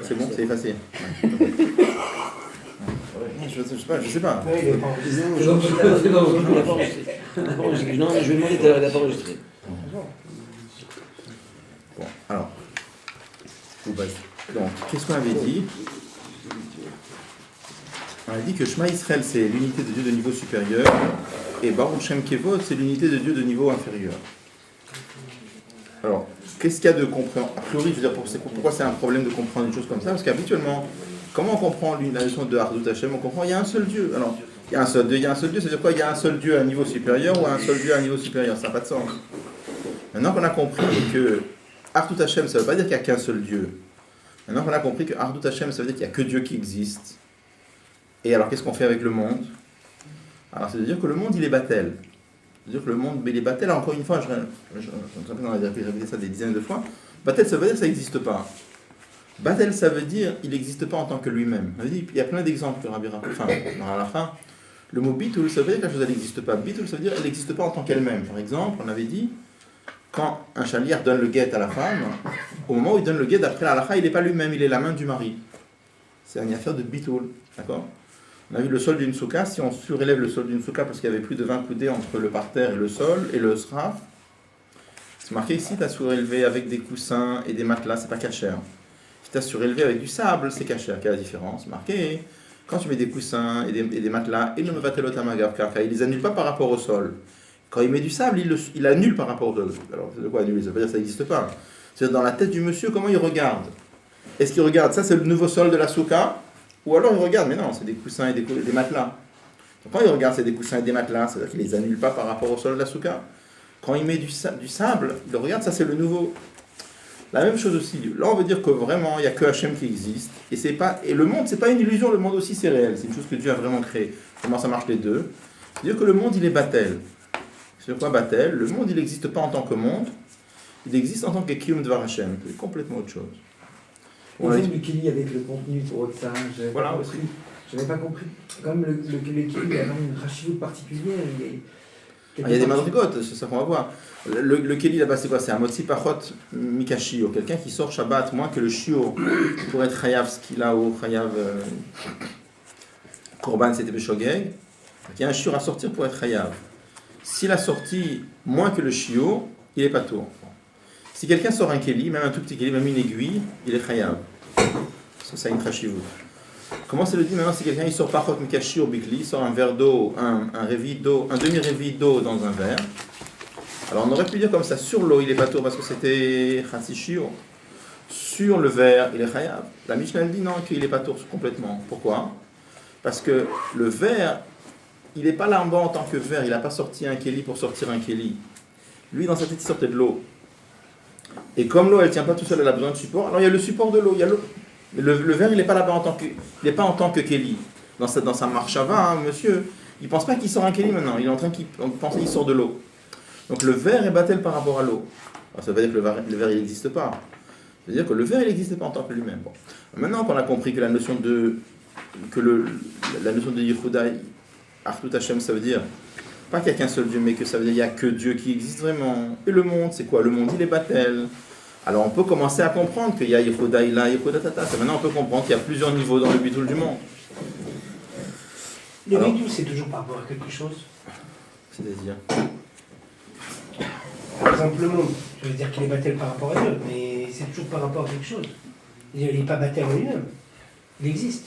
C'est bon, c'est effacé. Ouais. Je sais pas. Oui, il n'est pas enregistré. Non, je vais demander tout à l'heure, il n'a pas enregistré. Bon, alors. Donc, qu'est-ce qu'on avait dit? On a dit que Shema Israël, c'est l'unité de Dieu de niveau supérieur, et Baruch Shem Kevod, c'est l'unité de Dieu de niveau inférieur. Alors, qu'est-ce qu'il y a de compréhension? A priori, je veux dire, pourquoi c'est un problème de comprendre une chose comme ça? Parce qu'habituellement, comment on comprend la notion de Ardut Hashem? On comprend il y a un seul Dieu. Alors, il y a un seul Dieu, ça veut dire quoi? Il y a un seul Dieu à un niveau supérieur ou un seul Dieu à un niveau supérieur? Ça n'a pas de sens. Maintenant qu'on a compris que Ardut Hashem, ça ne veut pas dire qu'il n'y a qu'un seul Dieu. Maintenant qu'on a compris que Ardut Hashem, ça veut dire qu'il n'y a que Dieu qui existe. Et alors, qu'est-ce qu'on fait avec le monde? Alors, c'est-à-dire que le monde, il est battel. C'est-à-dire que le monde, il est battel. Encore une fois, on a répété ça des dizaines de fois. Battel, ça veut dire que ça n'existe pas. Battel, ça veut dire il n'existe pas en tant que lui-même. Il y a plein d'exemples que Rabbi Raphaël, à la fin. Le mot bitul, ça veut dire que la chose, elle n'existe pas. Bitul, ça veut dire qu'elle n'existe pas en tant qu'elle-même. Par exemple, on avait dit, quand un chaliar donne le guet à la femme, au moment où il donne le guet, d'après la halakha, il n'est pas lui-même, il est la main du mari. C'est une affaire de bitul. D'accord? On a vu le sol d'une souka, si on surélève le sol d'une souka parce qu'il y avait plus de 20 coudées entre le parterre et le sol, et le sraf, c'est marqué ici, tu as surélevé avec des coussins et des matelas, c'est pas cachère. Si tu as surélevé avec du sable, c'est cachère. Quelle est la différence? Marqué, quand tu mets des coussins et des matelas, il ne me va pas il les annule pas par rapport au sol. Quand il met du sable, il annule par rapport au sol. Alors, c'est de quoi annuler? Ça veut dire que ça n'existe pas. C'est dans la tête du monsieur, comment il regarde? Est-ce qu'il regarde, ça c'est le nouveau sol de la souka? Ou alors il regarde, mais non, c'est des coussins et des matelas. Donc, quand il regarde, c'est des coussins et des matelas, c'est-à-dire qu'il ne les annule pas par rapport au sol de la souka. Quand il met du sable, il regarde, ça c'est le nouveau. La même chose aussi. Là, on veut dire que vraiment, il n'y a que Hachem qui existe. Et le monde, ce n'est pas une illusion, le monde aussi c'est réel. C'est une chose que Dieu a vraiment créée. Comment ça marche les deux? C'est-à-dire que le monde, il est battel. C'est quoi battel? Le monde, il n'existe pas en tant que monde. Il existe en tant que Kiyum Dvar Hachem. C'est complètement autre chose. On a dit du Kili avec le contenu pour ça. Voilà aussi. Je n'avais pas compris. Comme le Kili, il a une rachivout particulière. Il y a des madrigotes, c'est ça qu'on va voir. Le Keli là-bas, c'est quoi? C'est un motzi pachot mikashio. Quelqu'un qui sort Shabbat moins que le shio pour être chayav skila ou chayav korban, c'était beshogeg. Il y a un shio à sortir pour être chayav. S'il a sorti moins que le shio, il est pas tour. Si quelqu'un sort un Keli, même un tout petit Keli, même une aiguille, il est chayav. Ça a une chashivut. Comment c'est le dit maintenant si quelqu'un il sort parchot mikashi au bikli, il sort un verre d'eau, un révi d'eau, un demi-révi d'eau dans un verre. Alors on aurait pu dire comme ça, sur l'eau il est pas tour parce que c'était chatzishio. Sur le verre il est chayav. La Mishnah dit non qu'il est pas tour complètement. Pourquoi? Parce que le verre, il n'est pas là en bas en tant que verre, il n'a pas sorti un keli pour sortir un keli. Lui dans sa tête il sortait de l'eau. Et comme l'eau elle ne tient pas tout seul, elle a besoin de support, alors il y a le support de l'eau, il y a l'eau. Mais le verre, il n'est pas là-bas en tant que, il n'est pas en tant que Kéli. Dans sa marchava, monsieur, il ne pense pas qu'il sort un Kéli maintenant. Il est en train de penser qu'il sort de l'eau. Donc le verre est battel par rapport à l'eau. Alors, ça veut dire que le verre, il n'existe pas. Ça veut dire que le verre, il n'existe pas en tant que lui-même. Bon. Maintenant qu'on a compris que la notion de Yehuda, Ardut Hashem, ça veut dire pas qu'il n'y a qu'un seul Dieu, mais que ça veut dire qu'il n'y a que Dieu qui existe vraiment. Et le monde, c'est quoi? Le monde, il est battel. Alors on peut commencer à comprendre qu'il y a Yehuda Ila, Yehuda Tata. Maintenant on peut comprendre qu'il y a plusieurs niveaux dans le bitul du monde. Le bitul, c'est toujours par rapport à quelque chose. C'est-à-dire par exemple, le monde, je veux dire qu'il est battel par rapport à Dieu, mais c'est toujours par rapport à quelque chose. Il n'est pas battel en lui-même. Il existe.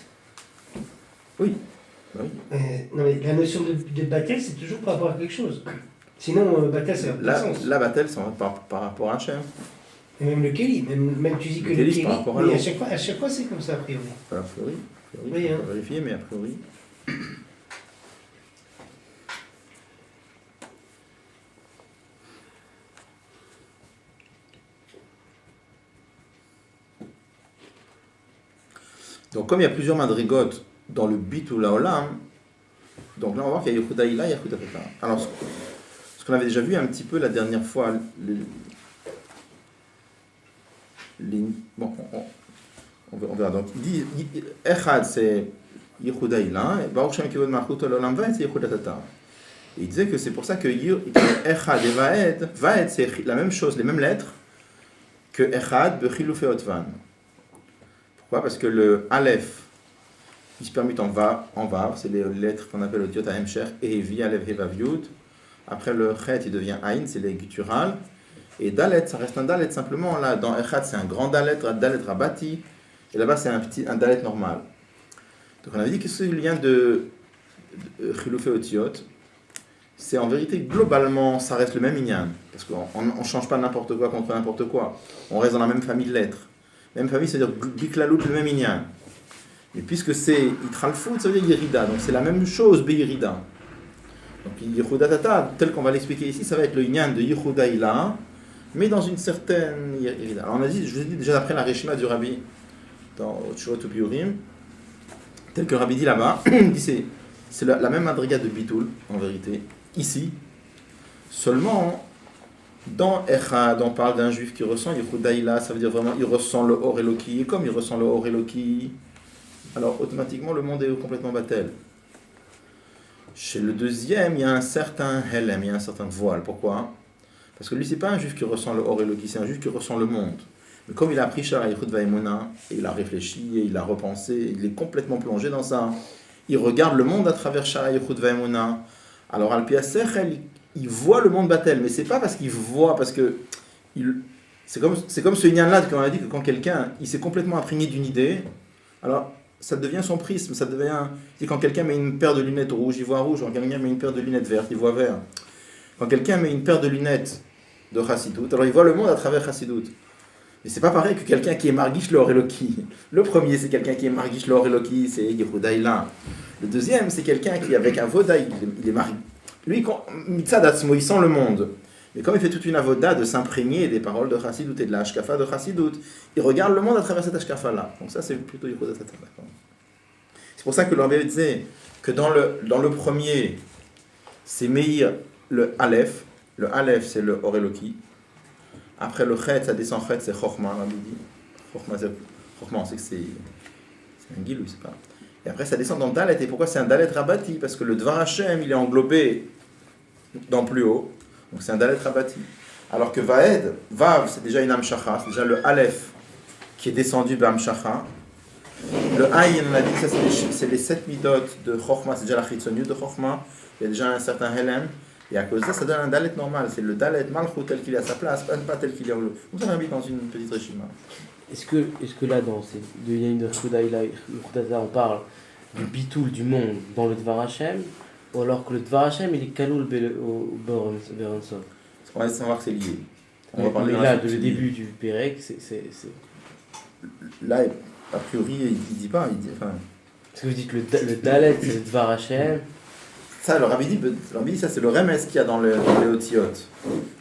Oui. Oui. Non, mais la notion de battel, c'est toujours par rapport à quelque chose. Sinon, battel, ça n'a pas de sens. La battel, c'est par rapport à Hachem. Et même le Kéli, même tu dis que le Kéli, mais à chaque fois c'est comme ça a priori. A priori, oui, on va vérifier, mais a priori. Donc comme il y a plusieurs madrigotes dans le bitul haolam, donc là on va voir qu'il y a Yehuda Ila, Yehuda Tata. Alors ce qu'on avait déjà vu un petit peu la dernière fois, bon, on verra. Donc, Echad, c'est Yehuda Ila, et Baruch Shem Kevod Malchut Olam Vaed, c'est Yehuda Tata. Et il disait que c'est pour ça que Echad et Vaed, c'est la même chose, les mêmes lettres, que Echad, Bechiluf et Otvan. Pourquoi? Parce que le Aleph, il se permute en Vav, c'est les lettres qu'on appelle le Diot Hemcher, Evi, Aleph, He, Vav, Yud. Après le Chet, il devient Aïn, c'est les gutturales. Et Dalet, ça reste un Dalet simplement. Là, dans Echad, c'est un grand Dalet, Dalet Rabati. Et là-bas, c'est un Dalet normal. Donc on avait dit que ce lien de Chiloufé Otiot, c'est en vérité, globalement, ça reste le même Inyan. Parce qu'on ne change pas n'importe quoi contre n'importe quoi. On reste dans la même famille de lettres. Même famille, c'est-à-dire Biklalout, le même Inyan. Mais puisque c'est Itralfout, ça veut dire Yerida. Donc c'est la même chose, Beirida. Donc Yehuda Tata, tel qu'on va l'expliquer ici, ça va être le Inyan de Yehuda Ila, mais dans une certaine Yerida. Alors on a dit, je vous ai dit déjà d'après la Reshima du Rabbi, dans Tshuvot Upiurim, tel que le Rabbi dit là-bas, il dit c'est la même madriga de Bitoul, en vérité, ici. Seulement, dans Echad, on parle d'un juif qui ressent Yehuda Ila, ça veut dire vraiment, il ressent le Or Eloki, et comme il ressent le Or Eloki, alors automatiquement le monde est complètement battel. Chez le deuxième, il y a un certain helem, il y a un certain voile. Pourquoi? Parce que lui, c'est pas un juif qui ressent le Or Eloki, c'est un juif qui ressent le monde. Mais comme il a appris Shara Yichud Vaimuna, et il a réfléchi, et il a repensé, et il est complètement plongé dans ça, il regarde le monde à travers Shara Yichud Vaimuna. Alors, Al-Pi HaSechel, il voit le monde battel, mais c'est pas parce qu'il voit, parce que c'est comme ce Inyan-là, qu'on a dit que quand quelqu'un il s'est complètement imprégné d'une idée, alors ça devient son prisme, ça devient... C'est quand quelqu'un met une paire de lunettes rouges, il voit rouge, quand quelqu'un met une paire de lunettes vertes, il voit vert. Quand quelqu'un met une paire de lunettes de Chassidut, alors il voit le monde à travers Chassidut. Mais c'est pas pareil que quelqu'un qui est Margish le Or Eloki. Le premier, c'est quelqu'un qui est Margish le Or Eloki, c'est Yehuda Ila. Le deuxième, c'est quelqu'un qui, avec un Voda, il est Margish. Lui, Mitzad Atzmo, il sent le monde. Mais comme il fait toute une avoda de s'imprégner des paroles de Chassidut et de la Hashkafa de Chassidut, il regarde le monde à travers cette Hashkafa-là. Donc ça, c'est plutôt Yehuda Tata. C'est pour ça que le Rabbi disait que dans le premier, c'est Meir le Aleph. Le Aleph, c'est le Or Eloki. Après le Chet, ça descend Chet, c'est Chochma, Rabbi dit. Chochma, on sait que c'est un Gilou, c'est pas. Et après, ça descend dans Dalet. Et pourquoi c'est un Dalet Rabati? Parce que le Dvar Hashem, il est englobé dans plus haut. Donc c'est un Dalet Rabati. Alors que Vav, c'est déjà une Amshacha, c'est déjà le Aleph qui est descendu de Amshacha. Le Aïn, on a dit que ça c'est les 7 midot de Chochma, c'est déjà la Chitzoniut de Chochma. Il y a déjà un certain Helem. Et à cause de ça, ça donne un Dalet normal. C'est le Dalet Malchut tel qu'il est à sa place, pas tel qu'il est en haut. Comme ça, on habite dans une petite Reshima. Est-ce que là, dans ces deux lignes de Yehuda, on parle du bitoul du monde dans le Dvar Hashem, ou alors que le Dvar Hashem, il est kaloul au Berenso? On va savoir que c'est lié. On va Mais parler là, le début du Pérec, c'est... Là, a priori, il dit pas. Enfin... Parce que vous dites que le Dalet, c'est le Dvar Hashem. Ça, le Rabbi dit, ça c'est le Remes qu'il y a dans les Otiot.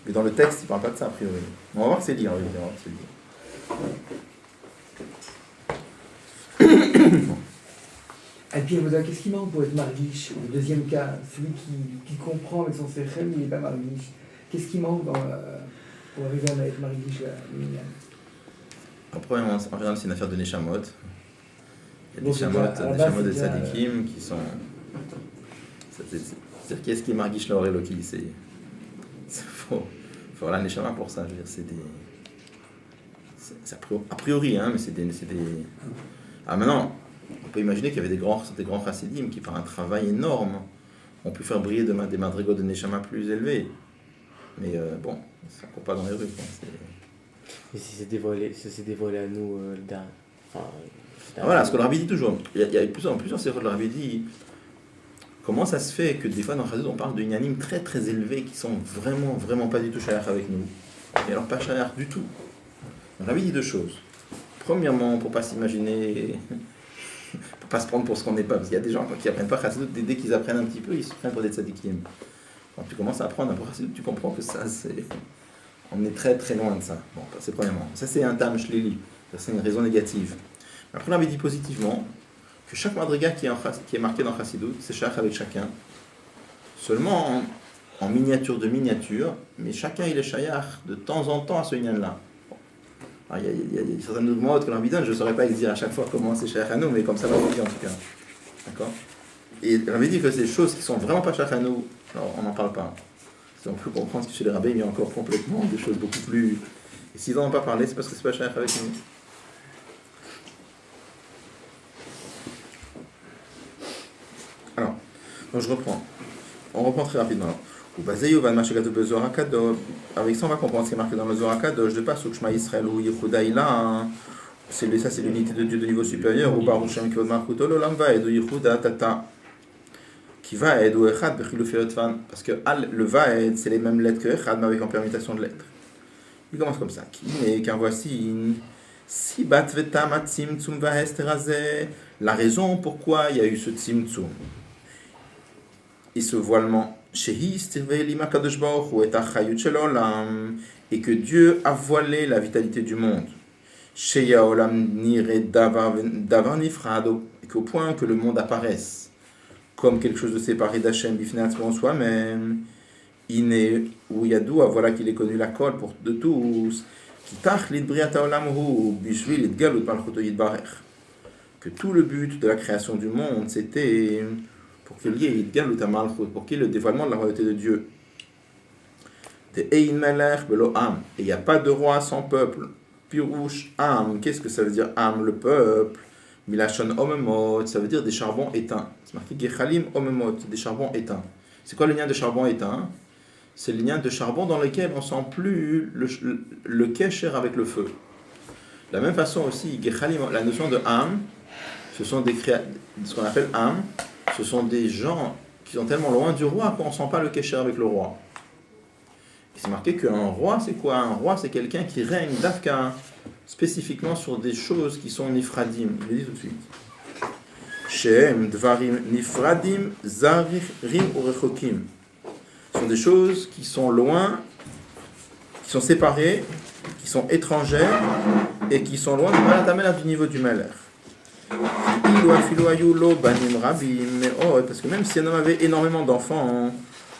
Mais dans le texte, il ne parle pas de ça a priori. On va voir que c'est lié, on va voir que c'est lié. Al-Pi Avoda, qu'est-ce qui manque pour être Margish? Le deuxième cas, celui qui comprend avec son Sechem, il n'est pas Margish. Qu'est-ce qui manque pour arriver à être Margish Après, en général, c'est une affaire de Neshamot. Il y a des Neshamot de Tzadikim qui sont... C'est-à-dire, qu'est-ce qui est Margish Laor Eloki? Il faut avoir la Neshama pour ça. Je veux dire, c'est a priori, hein, mais c'est des... Ah, maintenant, on peut imaginer qu'il y avait des grands chassidim qui, par un travail énorme, ont pu faire briller des madrigos de Neshama plus élevés. Mais bon, ça ne court pas dans les rues. Et si c'est dévoilé à nous, voilà, ce que le Rabbi dit toujours. Il y a plusieurs séries de le Rabbi dit. Comment ça se fait que des fois dans Chassidut on parle d'unanimes très très élevés qui sont vraiment vraiment pas du tout shayach avec nous, et alors pas shayach du tout. Le Rabbi dit deux choses. Premièrement, pour pas s'imaginer, pour pas se prendre pour ce qu'on n'est pas, parce qu'il y a des gens qui apprennent pas Chassidut, dès qu'ils apprennent un petit peu, ils se prennent pour des tzadikim. Quand tu commences à apprendre un peu Chassidut, tu comprends que ça on est très très loin de ça. Bon, c'est premièrement. Ça c'est un tam shlili, ça c'est une raison négative. Après, on avait dit positivement que chaque madriga qui est marqué dans Chassidut, c'est shayach avec chacun. Seulement en miniature de miniature, mais chacun il est shayach de temps en temps à ce inyan-là. Il y a certaines autres mots que l'on donne, je ne saurais pas dire à chaque fois comment c'est shayach à nous, mais comme ça va vous dire en tout cas. D'accord? Et on avait dit que ces choses qui sont vraiment pas shayach à nous, alors on n'en parle pas. Si on peut comprendre que chez les rabbins, il y a encore complètement des choses beaucoup plus... Et s'ils n'en ont pas parlé, c'est parce que c'est pas shayach avec nous. Donc je reprends. On reprend très rapidement. Avec ça, on va comprendre ce qui est marqué dans le Zohar Kadosh de Pasuk Shema Israël ou Yehuda Ila. Ça, c'est l'unité de Dieu de niveau supérieur. Ou Baruch Shem Kivod Malchuto L'Olam Vaed ou Yehuda Tata. Qui Vaed ou Echad Bechilufei Otvan. Parce que le Vaed, c'est les mêmes lettres que Echad, mais avec en permutation de lettres. Il commence comme ça. Car voici. Si Bat Vetam Tzimtzum Vahester Hazeh. La raison pourquoi il y a eu ce Tzimtzum et ce voilement. Et que Dieu a voilé la vitalité du monde. Et qu'au point que le monde apparaisse comme quelque chose de séparé d'Hachem, en soi-même, Iné ou Yadoua, voilà qu'il est connu la colle de tous, que tout le but de la création du monde, c'était pour qu'il y ait pour qu'il y ait le dévoilement de la royauté de Dieu. Et il n'y a pas de roi sans peuple. Pirouche Am, qu'est-ce que ça veut dire Am, le peuple? Milachon Omemot, ça veut dire des charbons éteints. C'est marqué Gechalim Omemot, des charbons éteints. C'est quoi le lien de charbon éteint? C'est le lien de charbon dans lequel on sent plus le kesher avec le feu. De la même façon aussi, Gechalim, la notion de Am, ce sont ce qu'on appelle Am, ce sont des gens qui sont tellement loin du roi qu'on ne sent pas le kesher avec le roi. Et c'est marqué qu'un roi, c'est quoi? Un roi, c'est quelqu'un qui règne d'Afka, spécifiquement sur des choses qui sont nifradim. Je le dis tout de suite. Shem, dvarim, nifradim, zarim ou rechokim. Ce sont des choses qui sont loin, qui sont séparées, qui sont étrangères et qui sont loin du niveau du malheur. Parce que même si un homme avait énormément d'enfants,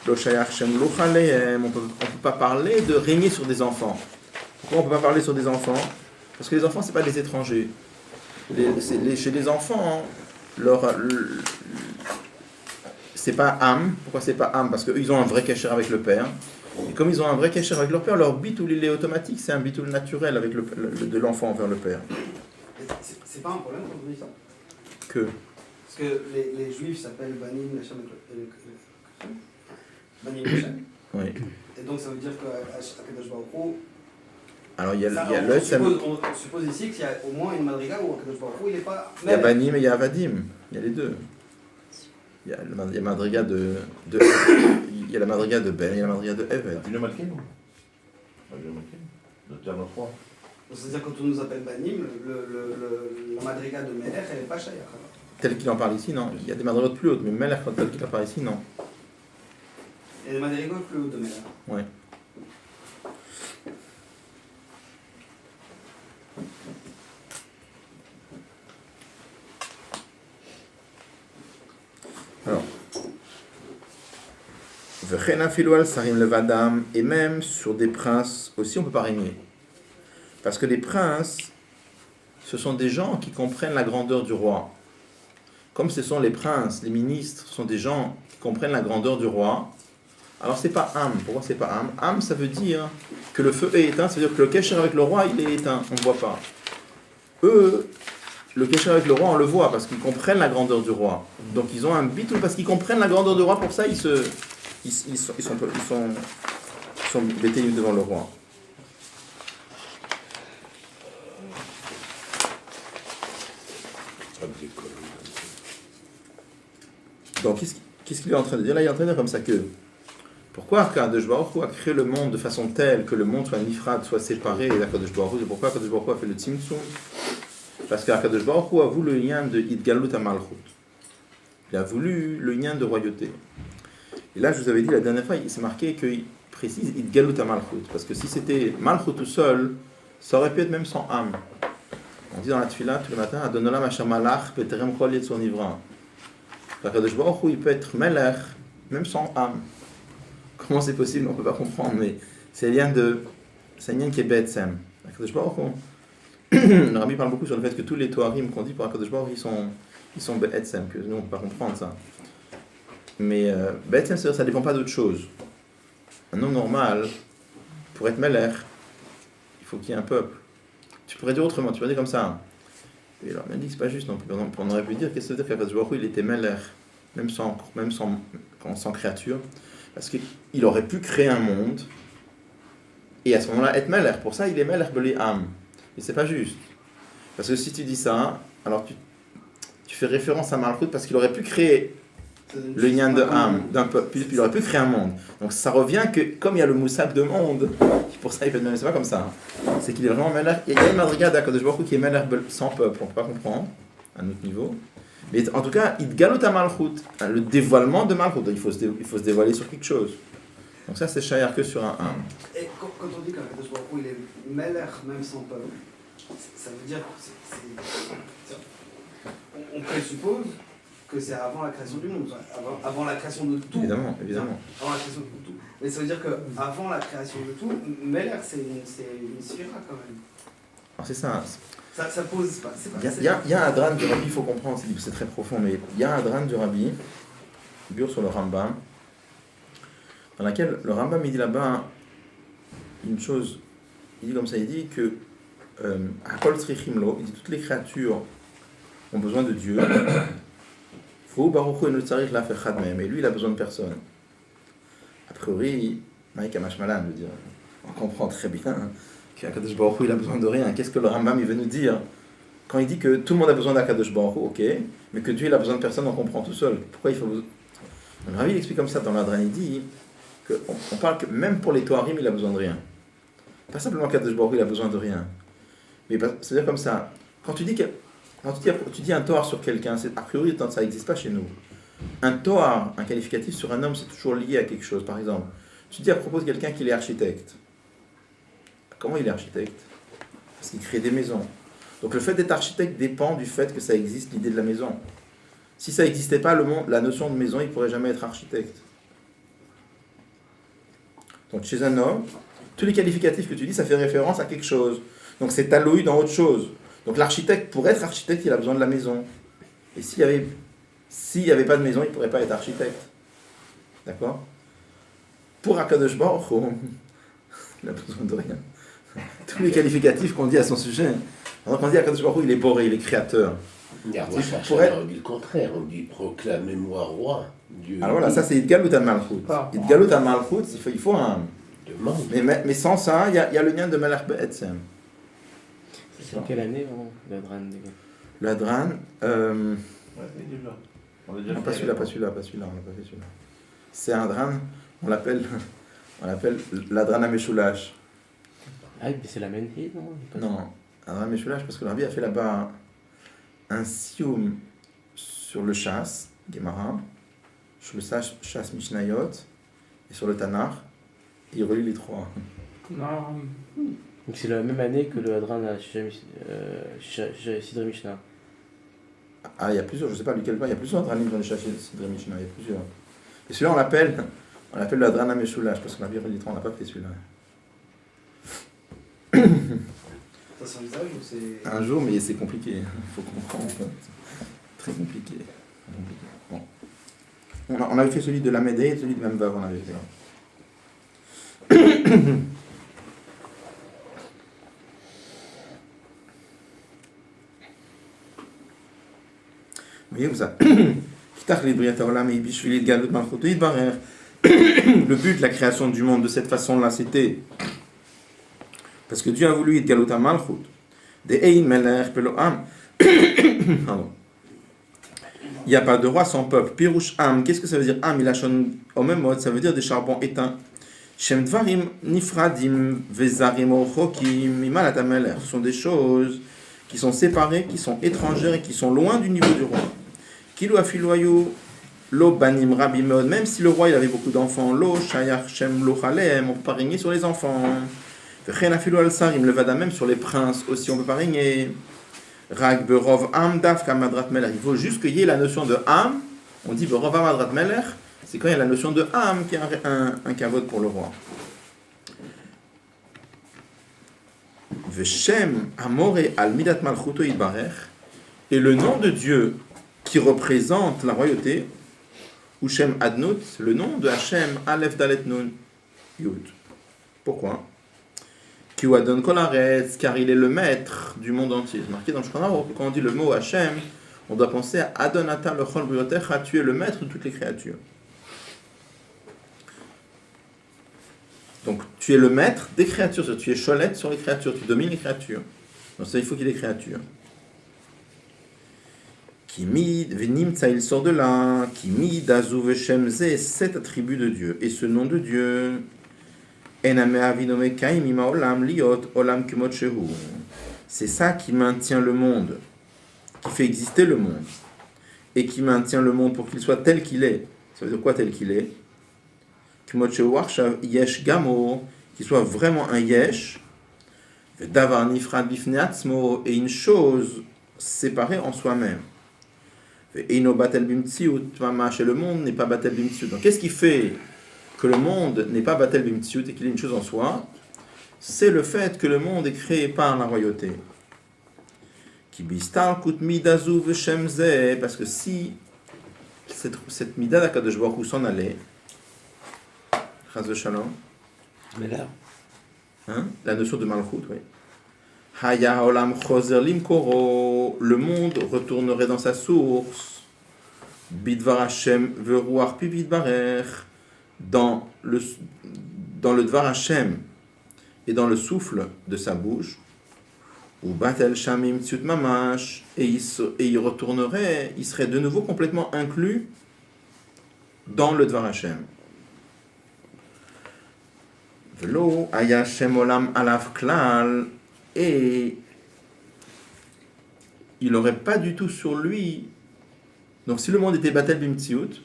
on ne peut pas parler de régner sur des enfants. Pourquoi on ne peut pas parler sur des enfants? Parce que les enfants, ce n'est pas des étrangers. Chez les enfants, c'est pas âme. Pourquoi c'est pas âme? Parce qu'ils ont un vrai cachet avec le père. Et comme ils ont un vrai cachet avec leur père, leur bitoul il est automatique, c'est un bitoul naturel avec de l'enfant vers le père. C'est pas un problème quand on dit ça? Que? Parce que les juifs s'appellent Banim, Lechem et Banim, Lechem. Oui. Et donc ça veut dire qu'à Kadosh Baruch Hu, alors il y a on suppose ici qu'il y a au moins une madriga où Kadosh Baruch Hu il n'est pas. Il y a Banim et il y a Avadim. Il y a les deux. Il y a la madriga de il y a la madriga de Ben, il y a la madriga de Eved. Le Malkin. Le terme 3. C'est-à-dire quand on nous appelle Banim, la madriga de Melech, elle n'est pas Shayach. Tel qu'il en parle ici, non. Il y a des madrigas plus hautes, mais Melech, tel qu'il en parle ici, non. Et les madrigas plus hautes de Melech. Oui. Alors, et même sur des princes aussi, on ne peut pas régner. Parce que les princes, ce sont des gens qui comprennent la grandeur du roi. Comme ce sont les princes, les ministres, ce sont des gens qui comprennent la grandeur du roi. Alors c'est pas âme. Pourquoi c'est pas âme? Âme, ça veut dire que le feu est éteint, ça veut dire que le kesher avec le roi, il est éteint, on ne voit pas. Eux, le kesher avec le roi, on le voit parce qu'ils comprennent la grandeur du roi. Donc ils ont un bitou parce qu'ils comprennent la grandeur du roi, pour ça ils sont bêtés devant le roi. Donc qu'est-ce qu'il est en train de dire? Là il est en train de dire comme ça que pourquoi Akadosh Baruch Hu a créé le monde de façon telle que le monde soit nifrad, soit séparé d'Akadosh Baruch Hu? C'est pourquoi Akadosh Baruch Hu a fait le Tzimtzum? Parce qu'Akadosh Baruch Hu a voulu le lien de Idgalut HaMalchut. Il a voulu le lien de royauté. Et là, je vous avais dit la dernière fois, c'est marqué qu'il précise Idgalut HaMalchut. Parce que si c'était Malchut tout seul, ça aurait pu être même sans âme. On dit dans la Tfila tous les matins, Adonolam Asher Malach Peterem Chol Yetson Ivra. Akadosh Baruch Hu, il peut être Melech, même sans âme. Comment c'est possible? On ne peut pas comprendre, mais c'est un lien qui est Betsem. Akadosh Baruch Hu. Le Rabbi parle beaucoup sur le fait que tous les Toarim qu'on dit pour Akadosh Baruch Hu, ils sont Betsem, que nous on ne peut pas comprendre ça. Mais Betsem, ça ne dépend pas d'autre chose. Un homme normal, pour être Melech, il faut qu'il y ait un peuple. Tu pourrais dire autrement, tu pourrais dire comme ça. Et alors, on a dit que c'est pas juste non plus. On aurait pu dire, qu'est-ce que ça veut dire qu'Akadosh Baruch Hu, il était Melech? sans créature, parce qu'il aurait pu créer un monde, et à ce moment-là être Melech. Pour ça, il est Melech Belé Am. Et c'est pas juste. Parce que si tu dis ça, alors tu fais référence à Malchut parce qu'il aurait pu créer le lien de Am, d'un peuple, puis il aurait pu créer un monde. Donc ça revient que, comme il y a le moussab de monde, pour ça il peut être Melech, c'est pas comme ça. C'est qu'il est vraiment Melech. Il y a une madriga d'Akadosh Baruch Hu qui est Melech sans peuple, on peut pas comprendre, à notre niveau. Mais en tout cas, il galoute à Malchut, le dévoilement de Malchut. Il faut se dévoiler sur quelque chose. Donc ça, c'est Shayar que sur un Am. Et quand on dit qu'Akadosh Baruch Hu, il est Melech même sans peuple, ça veut dire que on présuppose que c'est avant la création du monde, avant la création de tout. Évidemment. Avant la création de tout. Mais ça veut dire qu'avant la création de tout, Melech, c'est une sphira quand même. Alors c'est ça. Ça pose pas. Il y a un drame du Rabbi, il faut comprendre, c'est très profond, mais il y a un drame du Rabbi, dur sur le Rambam, dans laquelle le Rambam il dit là-bas une chose, il dit comme ça, il dit que Akol Tzrichimlo, il dit toutes les créatures ont besoin de Dieu. Fou Baruch Hu eno tzarich laf echad mehem, et lui il a besoin de personne. A priori, Maïk Amashmalan veut dire, on comprend très bien qu'Akadosh Baruch Hu il a besoin de rien. Qu'est-ce que le Rambam il veut nous dire quand il dit que tout le monde a besoin d'Akadosh Baruch Hu, ok, mais que Dieu il a besoin de personne, on comprend tout seul. Pourquoi il faut besoin? Le Rabbi il explique comme ça dans l'Adran, il dit qu'on parle que même pour les Toarim il a besoin de rien. Pas simplement qu'Akadosh Baruch Hu il a besoin de rien. Mais c'est-à-dire comme ça, quand tu dis un Toar sur quelqu'un, a priori ça n'existe pas chez nous. Un Toar, un qualificatif sur un homme, c'est toujours lié à quelque chose. Par exemple, tu dis à propos de quelqu'un qu'il est architecte. Comment il est architecte? Parce qu'il crée des maisons. Donc le fait d'être architecte dépend du fait que ça existe, l'idée de la maison. Si ça n'existait pas, la notion de maison, il ne pourrait jamais être architecte. Donc chez un homme, tous les qualificatifs que tu dis, ça fait référence à quelque chose. Donc c'est alloué dans autre chose. Donc l'architecte, pour être architecte, il a besoin de la maison. Et s'il n'y avait pas de maison, il ne pourrait pas être architecte. D'accord? Pour Akadosh Baruch Hu, il n'a besoin de rien. Tous les qualificatifs qu'on dit à son sujet. Donc on dit Akadosh Baruch Hu, il est boré, il est créateur. On dit le contraire, on dit proclamez-moi roi. Dieu. Alors voilà, ça c'est Idgalut Malchut. Idgalut Malchut, il faut un. Mais sans ça, il y a le lien de Melech Be'etzem. C'est en quelle année le Hadran? Le Hadran. Ouais, pas celui-là, on n'a pas fait celui-là. C'est un Hadran, on l'appelle l'Hadran HaMeshulash. Ah, mais c'est la Menhid, non? Non, Hadran HaMeshulash, parce que le Rabbi a fait là-bas un sioum sur le Shas, Gemara, sur le Shas Mishnayot, et sur le Tanakh, et il relie les trois. Non. Donc c'est la même année que le Hadran à Sidre Mishnah. Ah, il y a plusieurs, je ne sais pas lequel pas, il y a plusieurs Hadranim dans le Shas Sidre Mishnah, il y a plusieurs. Et celui-là, on l'appelle le Hadran HaMeshulash, parce qu'on a vu relie les trois, on n'a pas fait celui-là. Ça s'envisage ou c'est... Un jour, mais c'est compliqué, il faut comprendre. Très compliqué. Bon. On avait fait celui de la Médée et celui de Memvav, on avait fait. Vous voyez où ça? Le but de la création du monde de cette façon-là, c'était parce que Dieu a voulu Idgalut HaMalchut. De'ein melech pelo am. Pardon. Il n'y a pas de roi sans peuple. Pirush am, qu'est-ce que ça veut dire? Am, ilachon au même mode, ça veut dire des charbons éteints. Shem dvarim nifradim vezarim orchokim mimalat hamelech. Ce sont des choses qui sont séparées, qui sont étrangères et qui sont loin du niveau du roi. Kilo afiloyu lo banim rabim meod. Même si le roi il avait beaucoup d'enfants, lo shayach shem lo chalem, on peut pas régner sur les enfants. Vechen afilo al sarim, le vada même sur les princes aussi, on peut pas régner. Rag berov am daf kamadrat melech. Il faut juste qu'il y ait la notion de am. On dit berov amadrat melech. C'est quand il y a la notion de am qui est un kavod pour le roi. Veshem amore al midat malchuto yitbarech. Et le nom de Dieu qui représente la royauté, ou Shem Adnut, le nom de Hashem Aleph Dalet Nun Yud. Pourquoi? Ki wadon kol haaretz, car il est le maître du monde entier. C'est marqué dans le Shulchan Aruch, quand on dit le mot Hashem, on doit penser à Adonata lechol briotecha, tu es le maître de toutes les créatures. Donc tu es le maître des créatures, tu es cholette sur les créatures, tu domines les créatures. Donc ça, il faut qu'il y ait des créatures. Kimid, Venimtsa, il sort de là. Kimid, Azu, Veshem, Ze, 7 attributs de Dieu. Et ce nom de Dieu, Ename Avinome Kaim, Ima Olam, Liot, Olam Kumot Shehu. C'est ça qui maintient le monde, qui fait exister le monde, et qui maintient le monde pour qu'il soit tel qu'il est. Ça veut dire quoi tel qu'il est? Kumot Shehu Warshav, Yesh Gamo, qu'il soit vraiment un Yesh, Davar Nifrad Bifne Atzmo, et une chose séparée en soi-même. Et le monde n'est pas batel bimtsiut. Donc qu'est-ce qui fait que le monde n'est pas batel bimtsiut et qu'il est une chose en soi? C'est le fait que le monde est créé par la royauté. Parce que si cette mida d'Akadosh Baruch Hu s'en allait, Chas de Shalom, Mais là, la notion de malchut, oui. Haya olam choser limkoro, le monde retournerait dans sa source. Bidvar Hashem veruach pi bidbarech, dans le Dvar Hashem et dans le souffle de sa bouche. Ou batel shamim tsiut mamash, et il retournerait, il serait de nouveau complètement inclus dans le Dvar Hashem. Velo haya shem olam alav klal, et il n'aurait pas du tout sur lui. Donc si le monde était batel bimtsiut,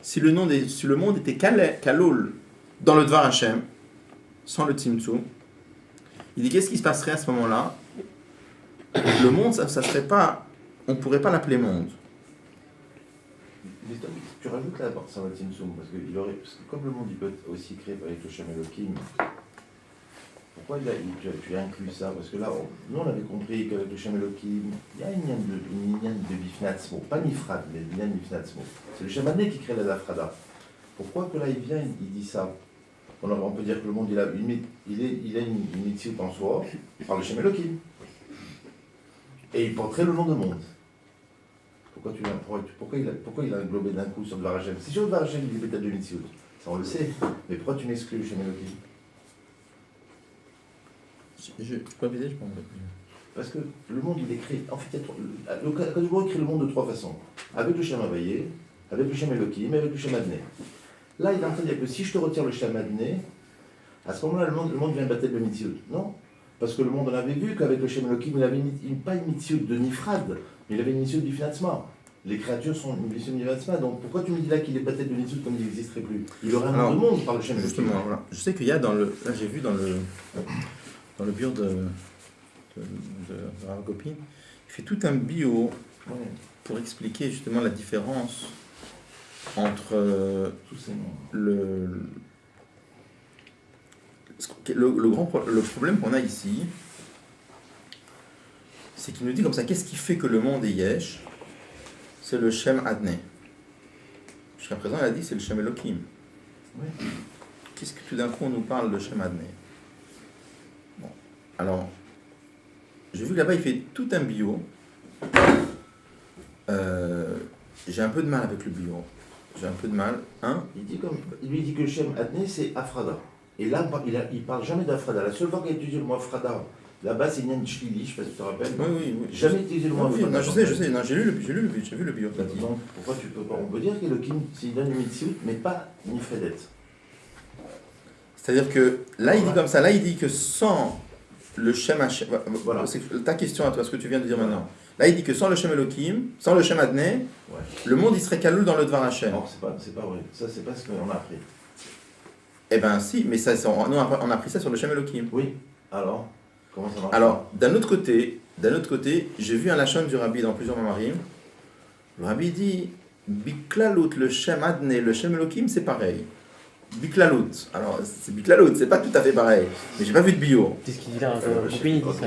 si le monde était kaloul dans le Dvar Hashem, sans le tzimtzum, il dit qu'est-ce qui se passerait à ce moment-là? Le monde, ça serait pas, on ne pourrait pas l'appeler monde. Tu rajoutes là ça va Timsum, parce que comme le monde il peut être aussi créé avec le Shem Elohim, pourquoi tu as inclus ça? Parce que là, nous on avait compris qu'avec le Shem Elohim, il y a une ligne de Bifnatzmo, pas Nifrad, mais une ligne de Bifnatzmo. C'est le Shem Adné qui crée la Dafrada. Pourquoi que là il vient, il dit ça? On peut dire que le monde il a une mitzvah en soi par le Shem Elohim. Et il porterait le nom de monde. Pourquoi il a englobé d'un coup sur le Dvar Hashem? Si sur le Dvar Hashem il est peut-être de mitzvot, ça on le sait, mais pourquoi tu n'exclus le Shem Elohim? Je peux répéter, je pense. Parce que le monde il est créé. En fait, le Kadosh Baruch Hu crée le monde de trois façons. Avec le Shem Havayé, avec le Shem Elohim et avec le Shem Adné. Là il est en train de dire que si je te retire le Shem Adné, à ce moment-là le monde vient battre le mitzvot. Non? Parce que le monde, on avait vu qu'avec le Shem Elohim, il avait pas une mitzvot de Nifrad, mais il avait une mitzvot du Finatzma. Les créatures sont une mitzvot du Finatzma, donc pourquoi tu me dis là qu'il est battu de mitzvot comme il n'existerait plus? Il aurait un nom de monde par le Shem Elohim. Justement, voilà. Je sais qu'il y a là j'ai vu dans le bureau de Rav Gopin, il fait tout un bio pour expliquer justement la différence entre tous ces noms. Le problème qu'on a ici, c'est qu'il nous dit comme ça, qu'est-ce qui fait que le monde est yesh? C'est le Shem Adné. Jusqu'à présent, il a dit c'est le Shem Elohim. Oui. Qu'est-ce que tout d'un coup on nous parle de Shem Adné? Bon, alors, j'ai vu que là-bas il fait tout un bio. J'ai un peu de mal avec le bio. J'ai un peu de mal. Il lui dit que le Shem Adné c'est Afrada. Et là, il parle jamais d'Afrada. La seule fois qu'il a utilisé le mot Afrada, là-bas, c'est Nyan Shlili, je ne sais pas si tu te rappelles. Oui. Jamais utilisé le mot Afrada. Non, je sais. Non, j'ai lu le bio. Donc, pourquoi tu peux pas? On peut dire qu'Elohim, s'il donne une mitzvot, mais pas Nifredet. C'est-à-dire que là, il dit comme ça. Là, il dit que sans le Shem Hashem. Voilà. C'est ta question à toi, ce que tu viens de dire maintenant. Là, il dit que sans le Shem Elohim, sans le Shem Adné, le monde il serait kaloul dans le Dvar Hashem. Non, c'est pas vrai. Ça, c'est pas ce qu'on a appris. Eh bien, si, mais ça, nous, on a pris ça sur le Shem Elohim. Oui. Alors, comment ça marche? Alors, d'un autre côté, j'ai vu un lachon du Rabbi dans plusieurs mamarim. Le Rabbi dit Biklalut, le Shem Adné, le Shem Elohim, c'est pareil. Biklalut. Alors, c'est Biklalut, c'est pas tout à fait pareil. Mais j'ai pas vu de bio. C'est ce qu'il dit là, Goupin il dit ça.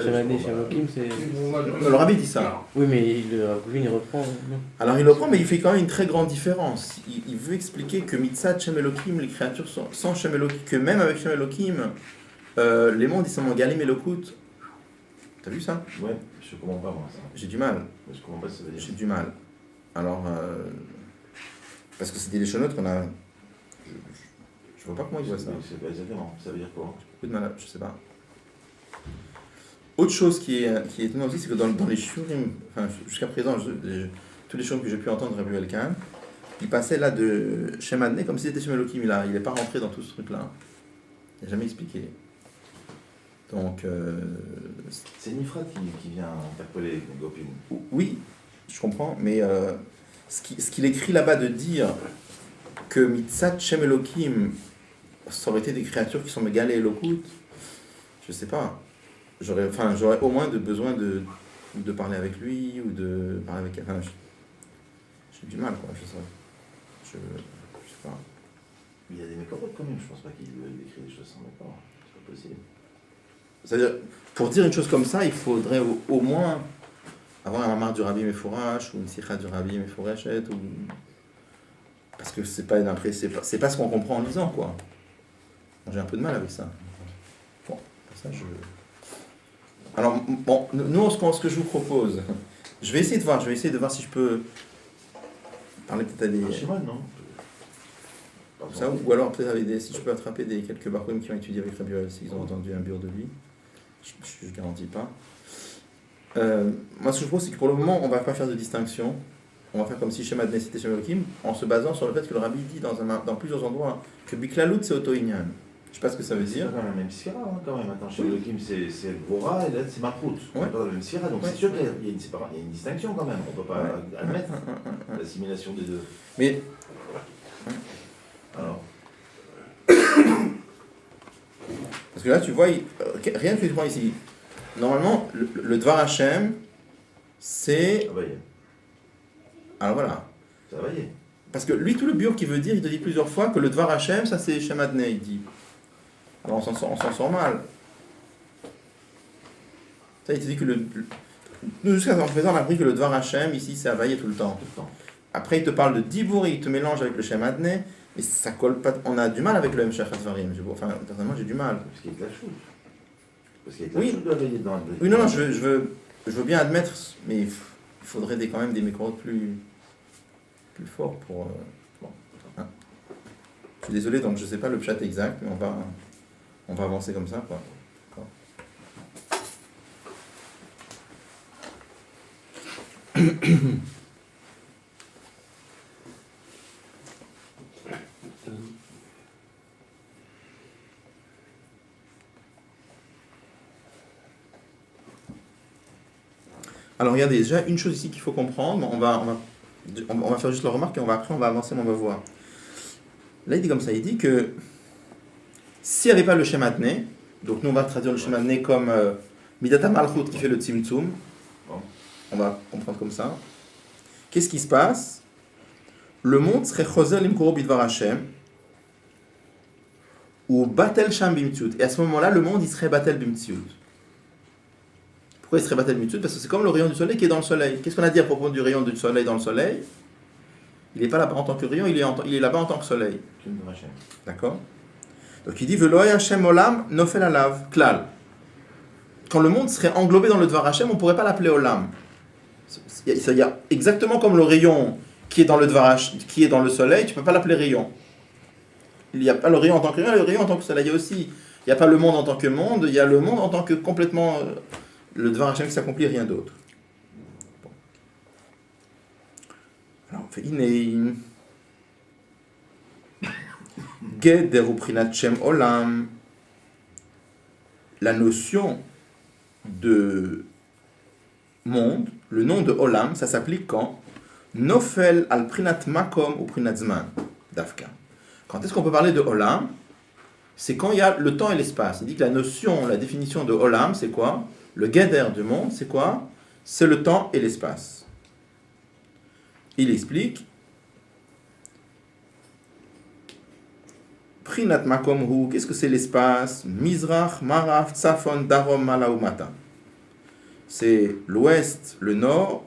Shem Adné, Shem Elohim, c'est. Non, le Rabbi dit ça. Oui, mais Goupin il reprend. Alors, il reprend, mais il fait quand même une très grande différence. Il veut expliquer que Mitzat Shem Elohim, les créatures sont sans Shem Elohim, que même avec Shem Elohim, les mondes ils sont en Galim Elokut. T'as vu ça? Ouais, je comprends pas moi ça. J'ai du mal. Je comprends pas ce que ça veut dire. J'ai du mal. Alors, parce que c'était les chenotes qu'on a. Je vois pas comment ils voient ça. C'est pas exactement. Ça veut dire quoi? Beaucoup de mal, je sais pas. Autre chose qui est étonnante aussi, c'est que dans les shurim, enfin jusqu'à présent, tous les shurim que j'ai pu entendre Rabbi Elkan, il passait là de Shem Adnei comme si c'était Shem Elohim. Il n'est pas rentré dans tout ce truc-là. Il n'a jamais expliqué. Donc. C'est Nifrat qui vient interpeller Gopin. Oui, je comprends, mais ce qu'il écrit là-bas de dire que Mitzat Shem Elohim, ça aurait été des créatures qui sont mégalées et Elokut, je sais pas. J'aurais au moins besoin de parler avec lui ou de parler avec quelqu'un. J'ai du mal, quoi, je sais. Je sais pas. Il y a des mécorotes quand même, je pense pas qu'il écrit des choses sans mécor. C'est pas possible. C'est-à-dire, pour dire une chose comme ça, il faudrait au moins avoir un mamar du Rabbi Mefourash ou une sikha du Rabbi Mefourachet ou... Parce que c'est pas ce qu'on comprend en lisant, quoi. J'ai un peu de mal avec ça. Bon, pour ça, Alors, bon, nous, ce que je vous propose, je vais essayer de voir si je peux parler peut-être à des... Chez moi, non. Ça, ou alors peut-être si je peux attraper quelques barouim qui ont étudié avec Rabbi Yoel, s'ils ont entendu un bur de lui. Je ne garantis pas. Moi, ce que je pense, c'est que pour le moment, on ne va pas faire de distinction. On va faire comme si Shem Adnei c'était Shem Elohim, en se basant sur le fait que le Rabbi dit dans plusieurs endroits que Biklalout c'est Auto-Inyan. Je ne sais pas ce que ça veut dire. C'est quand même la même sphère, hein, quand même. Attends, Shem Elohim c'est Gvora et là c'est Maprout. Ouais. On est dans la même sphère, donc c'est sûr qu'il y a une distinction quand même. On ne peut pas admettre l'assimilation des deux. Mais. Alors. Parce que là, tu vois, rien que tu prends ici. Normalement, le Dvar Hashem, c'est. Ça va y est. Alors voilà. Ça va y est. Parce que lui, tout le bur qui veut dire, il te dit plusieurs fois que le Dvar Hashem, ça c'est Shem Adnei, il dit. Alors on s'en sort mal. Ça, il te dit que nous, jusqu'à présent, on a appris que le Dvar Hashem, ici, c'est Havaïe tout le temps. Après, il te parle de Dibouri, il te mélange avec le Shem Adnei, mais ça colle pas. On a du mal avec le Hemshech Advarim. Enfin, personnellement, j'ai du mal. Parce qu'il y a de la chose. Parce qu'il y a de la chose de Havaïe dans le... Oui, non, je veux bien admettre, mais il faudrait quand même des micros plus forts pour... Bon. Hein. Je suis désolé, donc je ne sais pas le chat exact, mais on va avancer comme ça, quoi. Alors regardez, déjà une chose ici qu'il faut comprendre, on va faire juste la remarque et après on va avancer, on va voir. Là il dit comme ça, il dit que s'il n'y avait pas le Shem Adnei, donc nous on va traduire le Shem Adnei comme Midata Malchut qui fait le Tzimtzum, on va comprendre comme ça. Qu'est-ce qui se passe? Le monde serait Choser Limkoro Bidvar Hashem ou Batel Sham Bimtziut, et à ce moment-là le monde il serait Batel Bimtziut. Pourquoi il serait Batel Bimtziut? Parce que c'est comme le rayon du soleil qui est dans le soleil. Qu'est-ce qu'on a dit à propos du rayon du soleil dans le soleil? Il n'est pas là-bas en tant que rayon, il est là-bas en tant que soleil. D'accord? Donc il dit Veloy Hashem Olam Nofel Alav Klal. Quand le monde serait englobé dans le Dvar Hashem, on ne pourrait pas l'appeler Olam. Il y a exactement comme le rayon qui est dans le Dvar Hashem, qui est dans le soleil, tu ne peux pas l'appeler rayon. Il n'y a pas le rayon en tant que rayon, le rayon en tant que soleil. Il y a aussi, il n'y a pas le monde en tant que monde, il y a le monde en tant que complètement le Dvar Hashem qui s'accomplit, rien d'autre. Bon. Alors on fait Inein. Geder uprinat Shem Olam. La notion de monde, le nom de Olam, ça s'applique quand Nofel al prinat makom ou prinat zman dafka. Quand est-ce qu'on peut parler de Olam? C'est quand il y a le temps et l'espace. Il dit que la notion, la définition de Olam, c'est quoi? Le Geder du monde, c'est quoi? C'est le temps et l'espace. Il explique Prinat makom hu, qu'est-ce que c'est l'espace? Mizrach, Maraf, Tsafon, Darom, Malaumata. C'est l'ouest, le nord,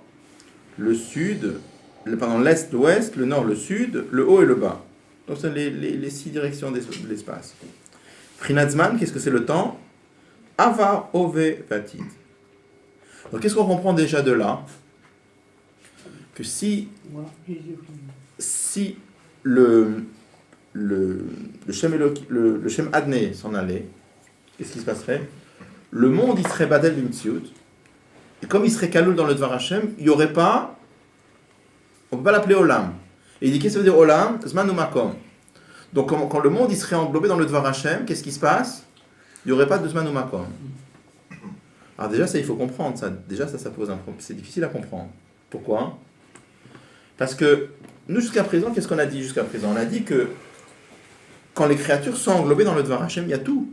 le sud, l'est, l'ouest, le nord, le sud, le haut et le bas. Donc c'est les 6 directions de l'espace. Prinat zman, qu'est-ce que c'est le temps? Ava, Ove, Vatid. Donc qu'est-ce qu'on comprend déjà de là? Que si le Shem Adné s'en allait, qu'est-ce qui se passerait? Le monde, il serait Badel Bimtsiut. Et comme il serait Kaloul dans le Dvar Hashem, il n'y aurait pas... On ne peut pas l'appeler Olam. Et il dit, qu'est-ce que ça veut dire Olam? Zman ou Makom. Donc quand le monde, il serait englobé dans le Dvar Hashem, qu'est-ce qui se passe? Il n'y aurait pas de Zman ou Makom. Alors déjà, ça, il faut comprendre. Ça. Déjà, ça pose un problème. C'est difficile à comprendre. Pourquoi? Parce que nous, jusqu'à présent, qu'est-ce qu'on a dit jusqu'à présent? On a dit que quand les créatures sont englobées dans le Dvar Hashem, il y a tout.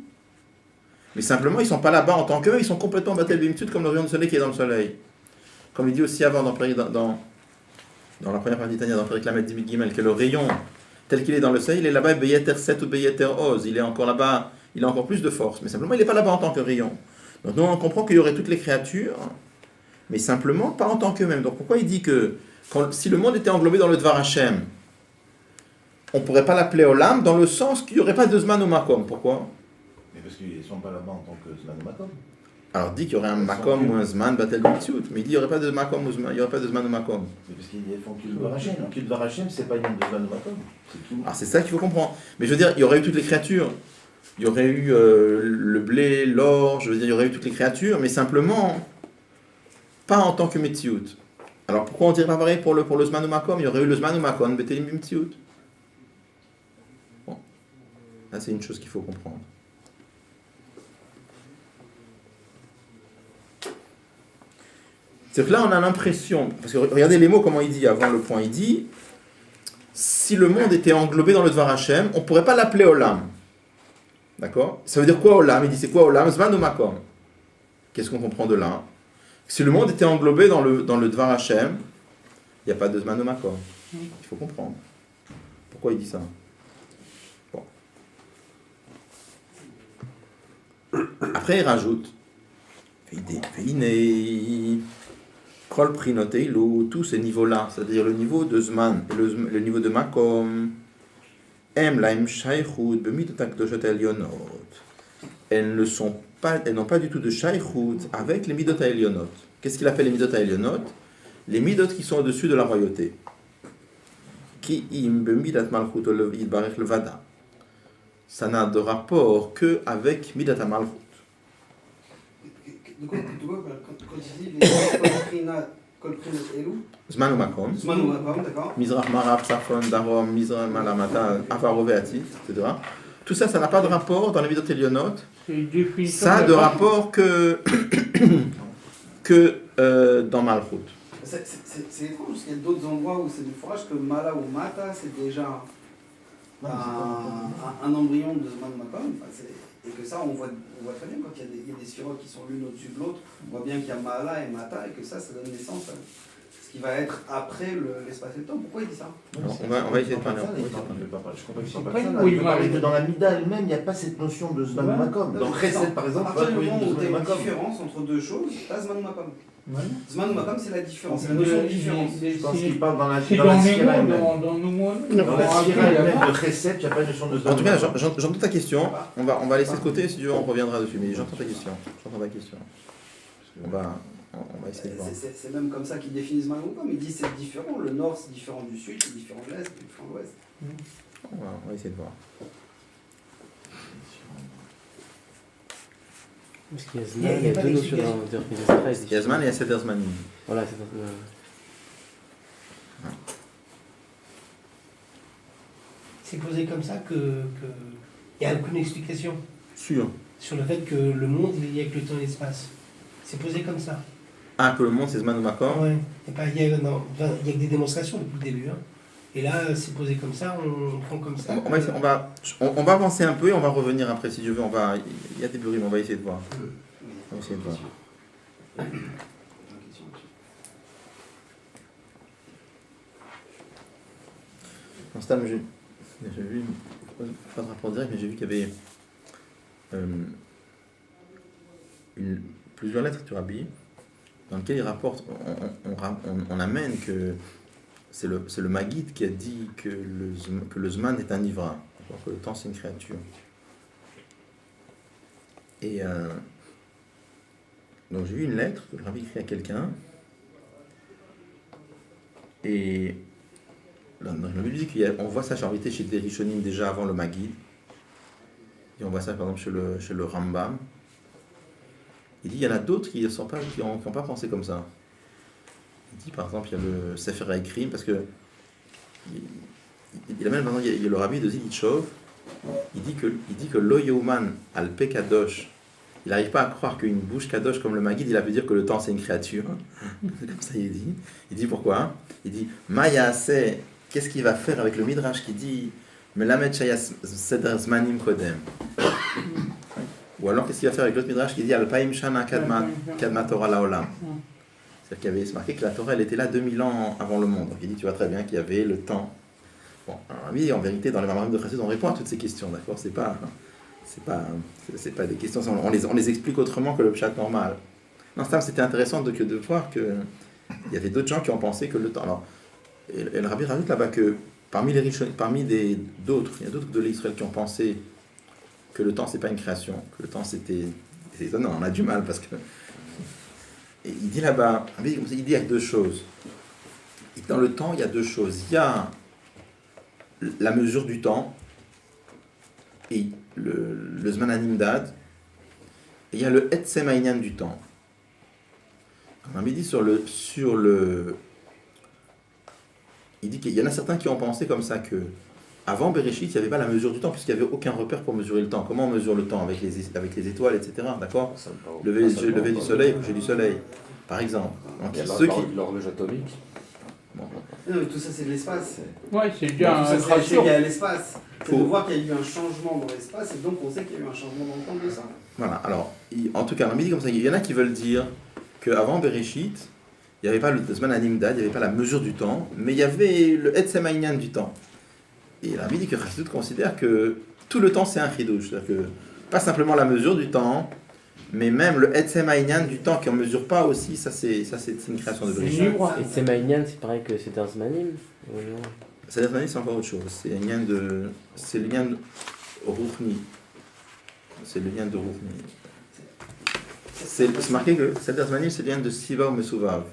Mais simplement, ils ne sont pas là-bas en tant qu'eux, ils sont complètement Batel Bimtsut comme le rayon du soleil qui est dans le soleil. Comme il dit aussi avant dans la première partie d'Itania, dans Périk Lamed Dimid Gimel, que le rayon tel qu'il est dans le soleil, il est là-bas, Beyeter 7 ou Beyeter Oz, il est encore là-bas, il a encore plus de force. Mais simplement, il n'est pas là-bas en tant que rayon. Donc nous, on comprend qu'il y aurait toutes les créatures, mais simplement pas en tant qu'eux-mêmes. Donc pourquoi il dit que si le monde était englobé dans le Dvar Hashem, on ne pourrait pas l'appeler Olam, dans le sens qu'il n'y aurait pas de Zman ou Makom? Pourquoi? Mais parce qu'ils ne sont pas là-bas en tant que Zman Makom. Alors, dit qu'il y aurait un Makom ou un Zman, Batel Bimtsiut, mais il dit qu'il n'y aurait pas de Makom ou Zman, il n'y aurait pas de Zman ou Makom. Mais parce qu'ils font Kil Dvar Hashem. Kil Dvar Hashem, c'est pas une de Zman Makom. C'est tout. Alors, c'est ça qu'il faut comprendre. Mais je veux dire, il y aurait eu toutes les créatures. Il y aurait eu le blé, l'or, je veux dire, il y aurait eu toutes les créatures, mais simplement, pas en tant que Metziut. Alors, pourquoi on dirait pas pareil pour le Zman ou Makom? Il y aurait eu le Zman ou Makom, Betelim Bimtsiut. Bon. Là, c'est une chose qu'il faut comprendre. C'est-à-dire que là, on a l'impression, parce que regardez les mots, comment il dit avant le point, il dit, si le monde était englobé dans le Dvar Hashem, on ne pourrait pas l'appeler Olam. D'accord? Ça veut dire quoi Olam? Il dit, c'est quoi Olam? Zman ou Makom? Qu'est-ce qu'on comprend de là? Si le monde était englobé dans le Dvar Hashem, il n'y a pas de Zman ou Makom. Il faut comprendre. Pourquoi il dit ça? Bon. Après, il rajoute, Kol Prinoteilu, tous ces niveaux-là, c'est-à-dire le niveau de Zman et le niveau de Makom, elles n'ont pas du tout de Shaykhut avec les Midot Elionot. Qu'est-ce qu'il appelle les Midot Elionot? Les Midot qui sont au-dessus de la royauté. Ki im bemidat malchut yitbarech levada. Ça n'a de rapport que avec Midat HaMalchut. De quoi quand tu dis les Kolprinot Elu? Zman ou Makom. Zman ou Makom, d'accord. Mizrach Marab, Safon, Darom, Mizrach Malamata, Avaroveatit, etc. Tout ça, ça n'a pas de rapport dans les Midot Elionot. Ça a de rapport que dans Malchut. C'est étrange, parce qu'il y a d'autres endroits où c'est du forage que Mala ou Mata, c'est déjà un embryon de Zman Makom. Et que ça, on voit très bien quand il y a des sphirotes qui sont l'une au-dessus de l'autre, on voit bien qu'il y a Mala et Mata, et que ça donne naissance à ce qui va être après l'espace et le temps. Pourquoi il dit ça? Alors, on va essayer de parler. Je comprends pas ça. Il parler que dans la Mida elle-même, il n'y a pas cette notion de Zman Makom. Dans Chesed, par exemple, à partir du moment où tu as une différence entre deux choses, tu as Zman Makom. Zman Makom, c'est la différence, c'est la notion de différence. Je pense qu'il parle dans la C'est sphère dans les elle-même. mots, dans nos mots. Dans la sphère elle-même de Chesed, il n'y a pas de notion de Zman En tout cas, Makom. j'entends ta question. On va laisser de côté, si tu veux, on reviendra dessus. Mais j'entends ta question. On va essayer de voir. C'est même comme ça qu'ils définissent Zman Makom. Ils disent c'est différent. Le nord, c'est différent du sud, c'est différent de l'est, c'est différent de l'ouest. On va essayer de voir. Parce qu'il y a Zman, il y a deux notions dans Il y a Zman et il y a Seder Zmanim. Voilà, c'est C'est posé comme ça que il n'y a aucune explication Sûr. sur le fait que le monde il est lié avec le temps et l'espace. C'est posé comme ça. Ah, que le monde, c'est Zman ou Makom. Ouais. Il y a que des démonstrations depuis le début. Hein. Et là, c'est posé comme ça, on prend comme ça. On va avancer un peu et on va revenir après, si je veux. Il y a des bruits, mais on va essayer de voir. On va essayer de voir. En Stam, j'ai vu, pas de rapport direct, mais j'ai vu qu'il y avait plusieurs lettres du Rabbi dans lesquelles il rapporte, on amène que c'est le Maguide qui a dit que le Zman est un ivra, que le temps c'est une créature. Et Donc j'ai eu une lettre que le rabbi écrit à quelqu'un. Et dans le rabbi dit qu'on voit ça chez des Rishonim déjà avant le Maggid. Et on voit ça par exemple chez le Rambam. Il dit il y en a d'autres qui n'ont pas pensé comme ça. Il dit par exemple il y a le Sefer HaEkrim parce que il y a le rabbi de Zilitchov. Il dit que Lo Yeuman al Pe Kadosh. Il n'arrive pas à croire qu'une bouche kadosh comme le Maggid, il a pu dire que le temps c'est une créature. C'est comme ça il dit. Il dit pourquoi? Il dit Maya c'est qu'est-ce qu'il va faire avec le Midrash qui dit Melamed Shayas Seder Zmanim Kodem. Ou alors qu'est-ce qu'il va faire avec l'autre Midrash qui dit Alpaim Shana Kadma Torah Laolam. C'est-à-dire qu'il y avait marqué que la Torah elle était là 2000 ans avant le monde. Donc il dit tu vois très bien qu'il y avait le temps. Bon, alors, oui, en vérité dans les Mamarim de Chassid on répond à toutes ces questions, d'accord? C'est pas des questions, on les explique autrement que le pshat normal. Non, c'était intéressant de voir qu'il y avait d'autres gens qui ont pensé que le temps. Alors, et le rabbi rajoute là-bas que parmi d'autres, il y a d'autres de l'Israël qui ont pensé que le temps c'est pas une création, que le temps c'était. C'est étonnant, on a du mal parce que. Et il dit là-bas, il dit il y a deux choses. Dans le temps, il y a deux choses. Il y a la mesure du temps. Et le Zman Animdad, et il y a le Etzem Aïnyan du temps. On m'a dit il dit qu'il y en a certains qui ont pensé comme ça que avant Bereshit, il n'y avait pas la mesure du temps puisqu'il n'y avait aucun repère pour mesurer le temps. Comment on mesure le temps avec les étoiles, etc. D'accord? Lever du soleil, coucher du soleil, par exemple. Donc, l'horloge atomique. Bon. Non, mais tout ça c'est de l'espace. Ouais, c'est bien. Tout ça c'est lié à l'espace. C'est de voir qu'il y a eu un changement dans l'espace et donc on sait qu'il y a eu un changement dans le temps de ça. Voilà, alors, en tout cas, on dit comme ça, il y en a qui veulent dire qu'avant Bereshit, il n'y avait pas le Zman Animdad, il n'y avait pas la mesure du temps, mais il y avait le Etzem Aïnyan du temps. Et la dit que Chassidut considère que tout le temps c'est un chidouche, c'est-à-dire que pas simplement la mesure du temps, mais même le Etzem Aïnyan du temps qui en mesure pas aussi, ça c'est une création de Bereshit. Etzem Aïnyan, c'est pareil que Seder Zmanim. Seder Zmanim c'est encore autre chose, c'est le lien de Ruchni. C'est le lien de Ruchni. C'est marqué que Seder Zmanim c'est le lien de Siva ou Mesuvav.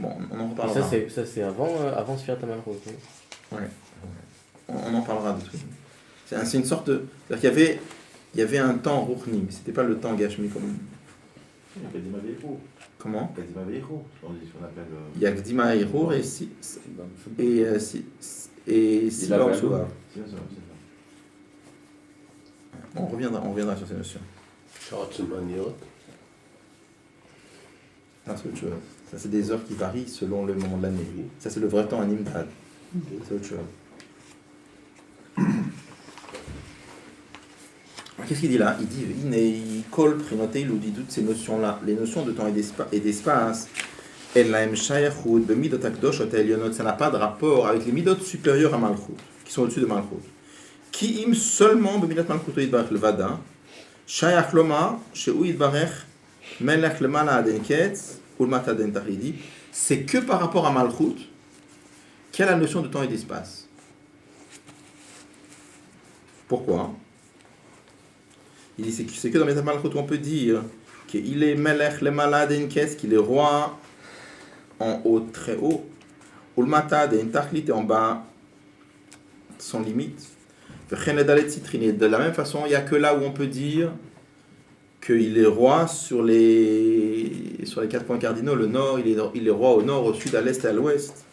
Bon, on en reparlera. Ça c'est avant Sfirat HaMalchut. Ouais. On en parlera de tout. C'est une sorte de... C'est-à-dire qu'il y avait un temps Ruchni, mais c'était pas le temps Gashmi comme... Comment? Kadima Veiro, on dit ce qu'on appelle... Il y a Kadima Veiro et Siva ou Mesuvav. On reviendra sur ces notions. Non, c'est autre chose. Ça, c'est des heures qui varient selon le moment de l'année. Ça, c'est le vrai temps à Nimdad. C'est autre chose. Qu'est-ce qu'il dit là? Il dit il colle, prinoté, il dit toutes ces notions-là, les notions de temps et d'espace. Ça n'a pas de rapport avec les midot supérieures à Malchut, qui sont au-dessus de Malchut. Qui im seulement b'midat Malchut yitbarech levada, shayach loma shehu yitbarech melech lemala aden ketz. C'est que par rapport à Malchut qu'il y a la notion de temps et d'espace. Pourquoi? Il dit c'est que dans Midat Malchut on peut dire qu'il est Melech le Malad Enkes, qu'il est roi en haut, très haut, ou le Matad et Tachlit est en bas, sans limite. De la même façon, il n'y a que là où on peut dire qu'il est roi sur les 4 points cardinaux. Le nord, il est roi au nord, au sud, à l'est et à l'ouest.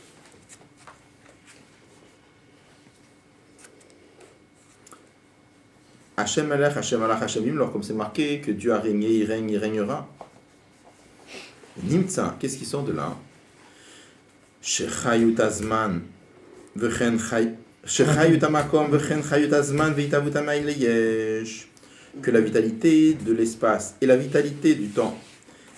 Hachem Melech, Hachem Alach, Hachem Imlor, comme c'est marqué que Dieu a régné, il règne, il régnera. Nimtza, qu'est-ce qui sort de là? Shechayut Azman, Vechen Shechayut Amakom, Vechen Chayut Azman, Veitavut Amaï Leyesh. Que la vitalité de l'espace et la vitalité du temps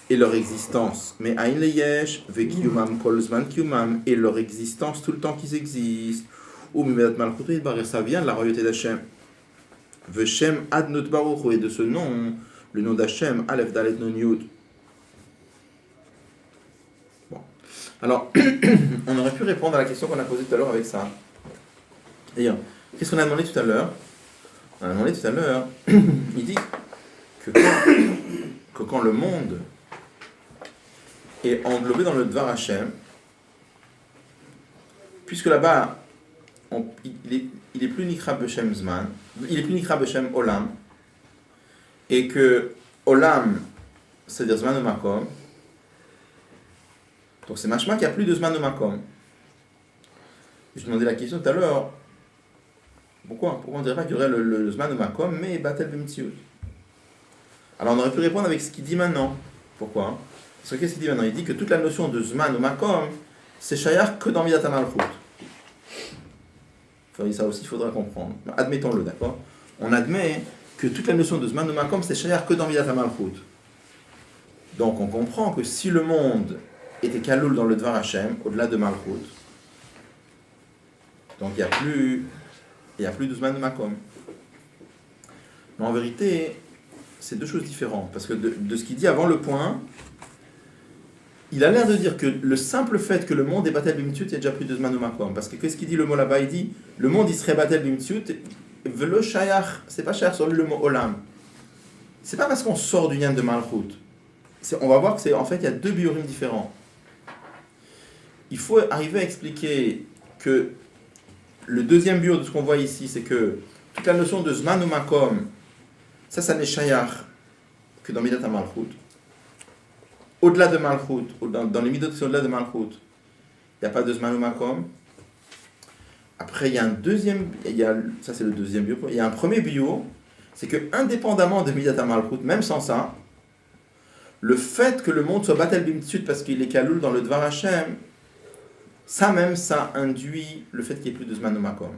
et leur existence, mais Aïn Leyesh, Vekiumam Kolzman Kiumam, et leur existence tout le temps qu'ils existent, ou Mimedat Malchut Yitbarech, ça vient de la royauté d'Hachem. Veshem Adnot Baruch, et de ce nom, le nom d'Hachem, Aleph Dalet Non Yud. Bon. Alors, on aurait pu répondre à la question qu'on a posée tout à l'heure avec ça. D'ailleurs, qu'est-ce qu'on a demandé tout à l'heure? On a demandé tout à l'heure, il dit que que quand le monde est englobé dans le Dvar Hashem, puisque là-bas, il est plus Nikra Beshem Zman, il est plus Nikra Beshem Olam, et que Olam, c'est-à-dire Zman ou Makom, donc c'est machma qu'il n'y a plus de Zman ou Makom. Je demandais la question tout à l'heure, pourquoi on ne dirait pas qu'il y aurait le Zman ou Makom, mais Batel B'Mtziut? Alors on aurait pu répondre avec ce qu'il dit maintenant. Pourquoi? Parce que qu'est-ce qu'il dit maintenant? Il dit que toute la notion de Zman ou Makom, c'est Shayar que dans Midat HaMalchut. Ça aussi, il faudra comprendre. Admettons-le, d'accord? On admet que toute la notion de Zman ou Makom, c'est Shayar que dans Midat HaMalchut. Donc on comprend que si le monde était Kaloul dans le Dvar Hashem, au-delà de Malchut, donc il n'y a plus de Zman ou Makom. Mais en vérité, c'est deux choses différentes. Parce que de ce qu'il dit avant le point, il a l'air de dire que le simple fait que le monde est Batel B'Mtziut, il n'y a déjà plus de Zman ou Makom. Parce que qu'est-ce qu'il dit le mot là-bas? Il dit, le monde il serait Batel B'Mtziut, Velo Shayach, c'est pas Shayach sur lui le mot Olam. C'est pas parce qu'on sort du Yan de Malchut. On va voir que en fait, il y a deux biorythmes différents. Il faut arriver à expliquer que le deuxième bio de ce qu'on voit ici, c'est que toute la notion de Zman ou Makom, ça n'est Shayach que dans Midat HaMalchut. Au-delà de Malchut, dans les Midot qui sont au-delà de Malchut, il n'y a pas de Zman ou Makom. Après, il y a un deuxième, ça c'est le deuxième bio, il y a un premier bio, c'est que indépendamment de Midat HaMalchut, même sans ça, le fait que le monde soit Batel B'Mtziut parce qu'il est Kaloul dans le Dvar Hashem, ça même, ça induit le fait qu'il n'y ait plus de Zman ou Makom.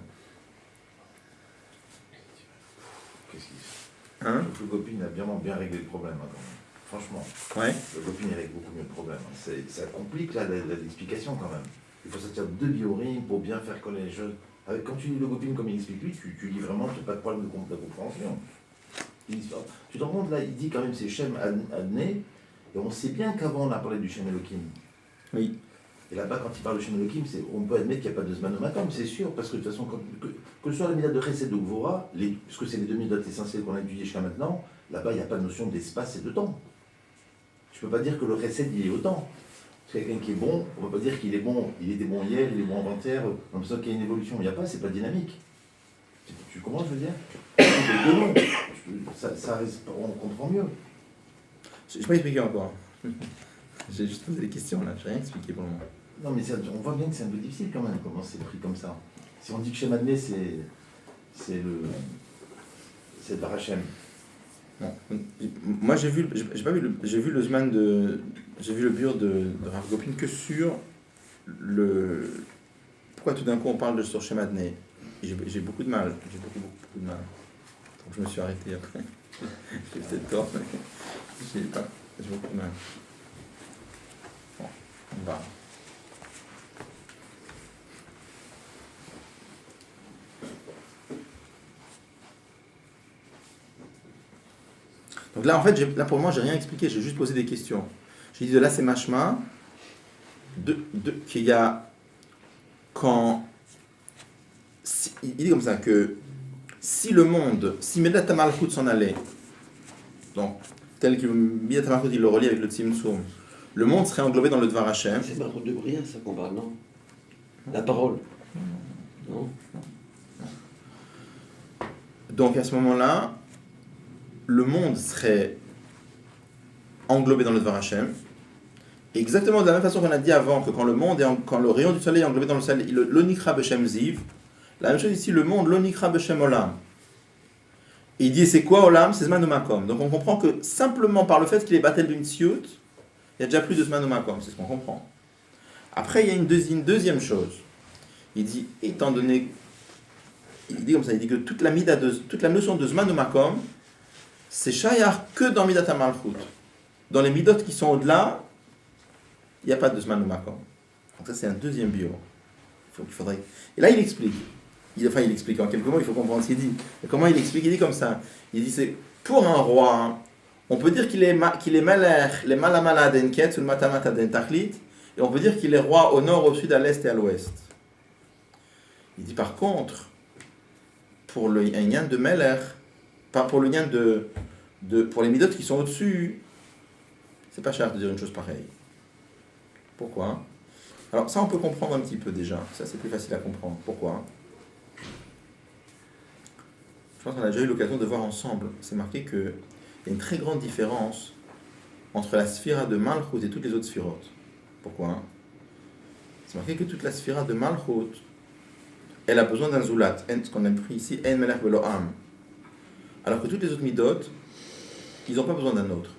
Qu'est-ce qu'il fait? Le Gopin a bien réglé le problème. Franchement, ouais. Le Gopin il règle beaucoup mieux le problème. Ça complique l'explication quand même. Il faut sortir deux biorythmes pour bien faire connaître les choses. Quand tu lis le Gopin comme il explique lui, tu lis vraiment, tu n'as pas de problème de compréhension. Tu te rends compte là, il dit quand même c'est Shem Adné, et on sait bien qu'avant on a parlé du Shem Elohim. Oui. Et là-bas, quand il parle de Shem Elohim, on peut admettre qu'il n'y a pas de Zman ou Makom, c'est sûr, parce que de toute façon, que ce soit la Midat de Chesed ou Gvora, puisque c'est les deux Midot essentielles qu'on a étudiées jusqu'à maintenant, là-bas, il n'y a pas de notion d'espace et de temps. Je ne peux pas dire que le Chesed, il est au temps. C'est quelqu'un qui est bon, on ne peut pas dire qu'il est bon, il était bon hier, il est bon avant-hier, on peut dire qu'il y a une évolution, il n'y a pas, c'est pas dynamique. Tu comprends, je veux dire? Les deux noms, on comprend mieux. Je n'ai pas expliqué encore. J'ai juste posé des questions là, je n'ai rien expliqué pour le moment. Non, mais on voit bien que c'est un peu difficile quand même, comment c'est pris comme ça. Si on dit que Shem Adné, c'est le Dvar Hashem. Non. Moi j'ai vu le Zman j'ai vu le bur de Rav Gopin que sur le. Pourquoi tout d'un coup on parle sur Shem Adné? J'ai beaucoup de mal, j'ai beaucoup de mal. Donc je me suis arrêté après. J'ai peut-être tort, mais j'ai beaucoup de mal. Bon, on va. Donc là, en fait, là pour moi, j'ai rien expliqué, j'ai juste posé des questions. J'ai dit de là, c'est machma, qu'il y a quand. Il dit comme ça que si le monde, si Midat HaMalchut s'en allait, donc tel que Midat HaMalchut il le relie avec le Tzimtzum, le monde serait englobé dans le Dvar Hashem. C'est Malchut de Bria, ça qu'on parle, non? La parole. Non. Donc à ce moment-là, le monde serait englobé dans le Dvar Hashem. Exactement de la même façon qu'on a dit avant que quand le rayon du soleil est englobé dans le soleil, l'onikra b'shem ziv, la même chose ici, le monde, l'onikra b'shem olam. Et il dit c'est quoi olam? C'est Zman ou Makom. Donc on comprend que simplement par le fait qu'il est Batel B'Mtziut, il y a déjà plus de Zman ou Makom, c'est ce qu'on comprend. Après il y a une deuxième chose. Il dit, étant donné, il dit comme ça, il dit que toute la notion de Zman ou Makom, c'est Shayar que dans Midat HaMalchut. Dans les Midot qui sont au-delà, il n'y a pas de Zman ou Makom. Donc ça c'est un deuxième bio. Et là il explique. Il explique en quelques mots, il faut comprendre ce qu'il dit. Et comment il explique? Il dit comme ça. Il dit c'est pour un roi, on peut dire qu'il est Melech, les Malamaladen Ketz ou le Matamataden Tachlit, et on peut dire qu'il est roi au nord, au sud, à l'est et à l'ouest. Il dit par contre, pour le Yann de Melech, pas pour le Yann pour les Midot qui sont au-dessus, c'est pas cher de dire une chose pareille. Pourquoi? Alors ça on peut comprendre un petit peu déjà, ça c'est plus facile à comprendre. Pourquoi? Je pense qu'on a déjà eu l'occasion de voir ensemble, c'est marqué qu'il y a une très grande différence entre la sphira de Malchut et toutes les autres sphirotes. Pourquoi? C'est marqué que toute la sphira de Malchut, elle a besoin d'un zulat, ce qu'on a pris ici, en melech velo am. Alors que toutes les autres midot, ils n'ont pas besoin d'un autre.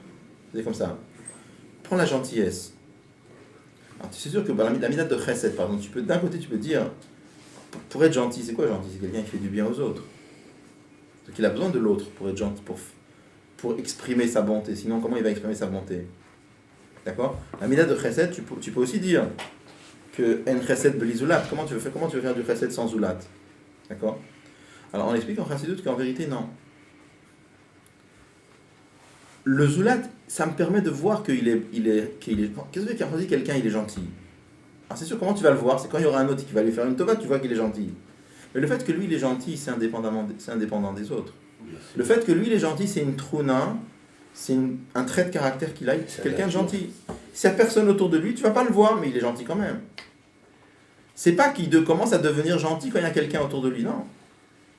C'est comme ça. Prends la gentillesse. Alors c'est sûr que la midot de chesed, par exemple, d'un côté tu peux dire, pour être gentil, c'est quoi gentil? C'est quelqu'un qui fait du bien aux autres. Donc il a besoin de l'autre pour être gentil, pour exprimer sa bonté. Sinon, comment il va exprimer sa bonté? D'accord? La midot de chesed, tu peux aussi dire que en chesed beli zulat. Comment tu veux faire du chesed sans zulat? D'accord? Alors on explique en chassidut qu'en vérité, non. Le zulat, ça me permet de voir qu'il est. Qu'est-ce que veut dire quand on dit quelqu'un il est gentil? Alors c'est sûr, comment tu vas le voir? C'est quand il y aura un autre qui va lui faire une tova, tu vois qu'il est gentil. Mais le fait que lui il est gentil, c'est indépendant des autres. Le fait que lui il est gentil, c'est une trouna, c'est un trait de caractère qu'il a, c'est quelqu'un de gentil. S'il n'y a personne autour de lui, tu vas pas le voir, mais il est gentil quand même. C'est pas qu'il commence à devenir gentil quand il y a quelqu'un autour de lui, non.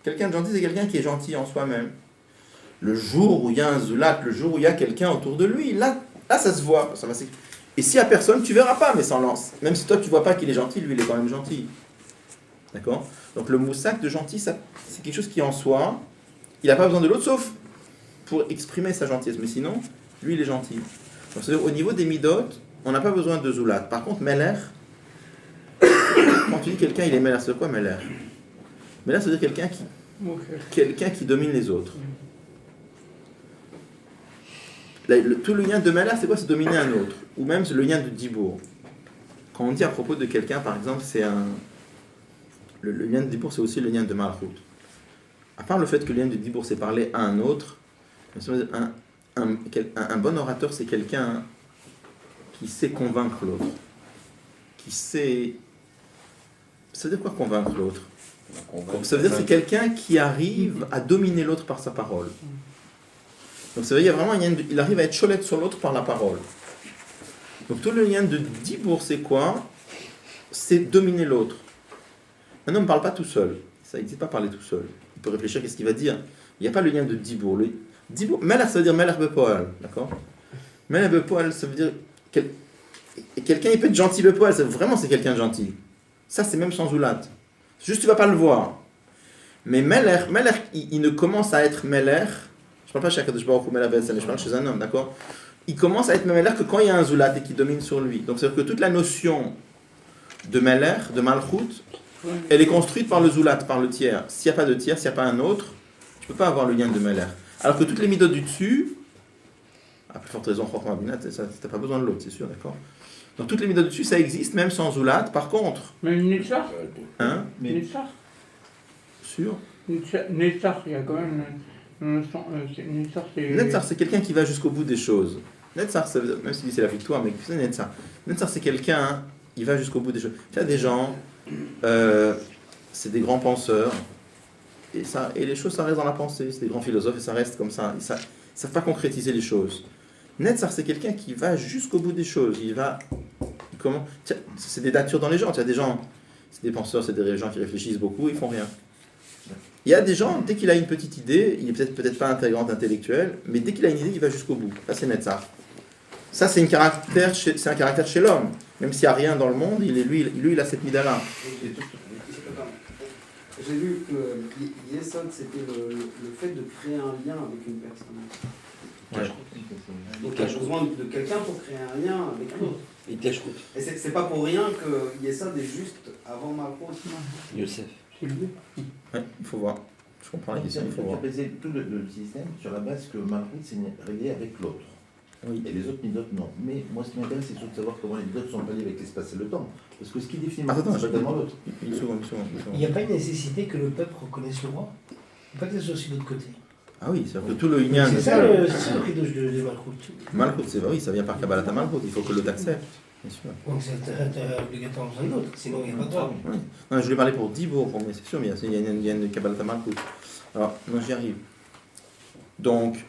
Quelqu'un de gentil, c'est quelqu'un qui est gentil en soi-même. Le jour où il y a un zulat, le jour où il y a quelqu'un autour de lui, là ça se voit. Et s'il n'y a personne, tu verras pas, mais sans lance. Même si toi tu vois pas qu'il est gentil, lui il est quand même gentil. D'accord? Donc le moussak de gentil, c'est quelque chose qui en soi, il n'a pas besoin de l'autre, sauf pour exprimer sa gentillesse. Mais sinon, lui il est gentil. Donc c'est-à-dire, au niveau des midot, on n'a pas besoin de zulat. Par contre, meler, quand tu dis quelqu'un il est meler, c'est quoi meler? Meler, c'est-à-dire quelqu'un qui domine les autres. Tout le lien de meler, c'est quoi? C'est dominer un autre. Ou même c'est le lien de dibour. Quand on dit à propos de quelqu'un, par exemple, c'est un... Le lien de dibour, c'est aussi le lien de malchut. À part le fait que le lien de dibour, c'est parler à un autre, un bon orateur, c'est quelqu'un qui sait convaincre l'autre. Qui sait... Ça veut dire quoi convaincre l'autre? Ça veut dire que c'est quelqu'un qui arrive à dominer l'autre par sa parole. Donc ça veut dire vraiment, il arrive à être cholette sur l'autre par la parole. Donc tout le lien de dibour, c'est quoi? C'est dominer l'autre. Un homme ne parle pas tout seul. Ça n'existe pas parler tout seul. Il peut réfléchir à ce qu'il va dire. Il n'y a pas le lien de dibour. Dibour, melech, ça veut dire melech bepoal. D'accord? Melech bepoal, ça veut dire... Quelqu'un, il peut être gentil bepoal. Vraiment, c'est quelqu'un de gentil. Ça, c'est même sans zulat. Juste, tu ne vas pas le voir. Mais melech, il ne commence à être melech. Je ne parle pas chez Akadosh Baruch Hu melech be'etzem, je parle chez un homme, d'accord? Il commence à être melech que quand il y a un zulat et qui domine sur lui. Donc, c'est-à-dire que toute la notion de melech, de malchut, elle est construite par le zulat, par le tiers. S'il n'y a pas de tiers, s'il n'y a pas un autre, tu ne peux pas avoir le lien de melech. Alors que toutes les midot du dessus, à plus forte raison, tu n'as pas besoin de l'autre, c'est sûr, d'accord? Donc toutes les midot du dessus, ça existe, même sans zulat. Par contre... Mais Netzach? Hein? Netzach? Sûr? Netzach, il y a quand même... Netzach, c'est quelqu'un qui va jusqu'au bout des choses. Netzach, ça veut dire, même si c'est la victoire, mais c'est Netzach. Netzach, c'est quelqu'un, il va jusqu'au bout des choses. Il y a des gens, c'est des grands penseurs, et les choses, ça reste dans la pensée. C'est des grands philosophes, et ça reste comme ça. Ils ne savent pas concrétiser les choses. Netzach, c'est quelqu'un qui va jusqu'au bout des choses. Il va... Comment? C'est des natures dans les gens. Tu as des gens, c'est des penseurs, c'est des gens qui réfléchissent beaucoup, ils font rien. Il y a des gens, dès qu'il a une petite idée, il est peut-être pas intellectuel, mais dès qu'il a une idée, il va jusqu'au bout. Ça, c'est Netzach. Ça, c'est un caractère chez l'homme. Même s'il n'y a rien dans le monde, lui, il a cette mida-là. J'ai lu que Yesod, c'était le fait de créer un lien avec une personne. Ouais. Donc il y a besoin de quelqu'un pour créer un lien avec l'autre. Et c'est pas pour rien que Yesod est juste avant Malchut. Yosef. C'est lui. Ouais, il faut voir. Je comprends la question, il faut voir. Tu as basé tout le système sur la base que Malchut c'est relié avec l'autre. Oui. Et les autres midot, non. Mais moi, ce qui m'intéresse, c'est surtout de savoir comment les midot sont reliés avec l'espace et le temps. Parce que ce qui définit Malchut, c'est pas tellement l'autre. Une seconde. Il n'y a pas une nécessité que le peuple reconnaisse le roi? Il ne faut pas que ça soit aussi de l'autre côté. Ah oui, c'est-à-dire que tout le lien... C'est ça le ridouche de Malchut. Malchut, c'est vrai, ça vient par Kabbalat Malchut, il faut que l'autre accepte, bien sûr. Donc c'est obligatoire besoin de l'autre, sinon il n'y a pas de droit. Oui. Non, je voulais parler pour Dibour, mais c'est sûr, mais il y a une Kabbalat Malchut. Alors, non, j'y arrive. Donc,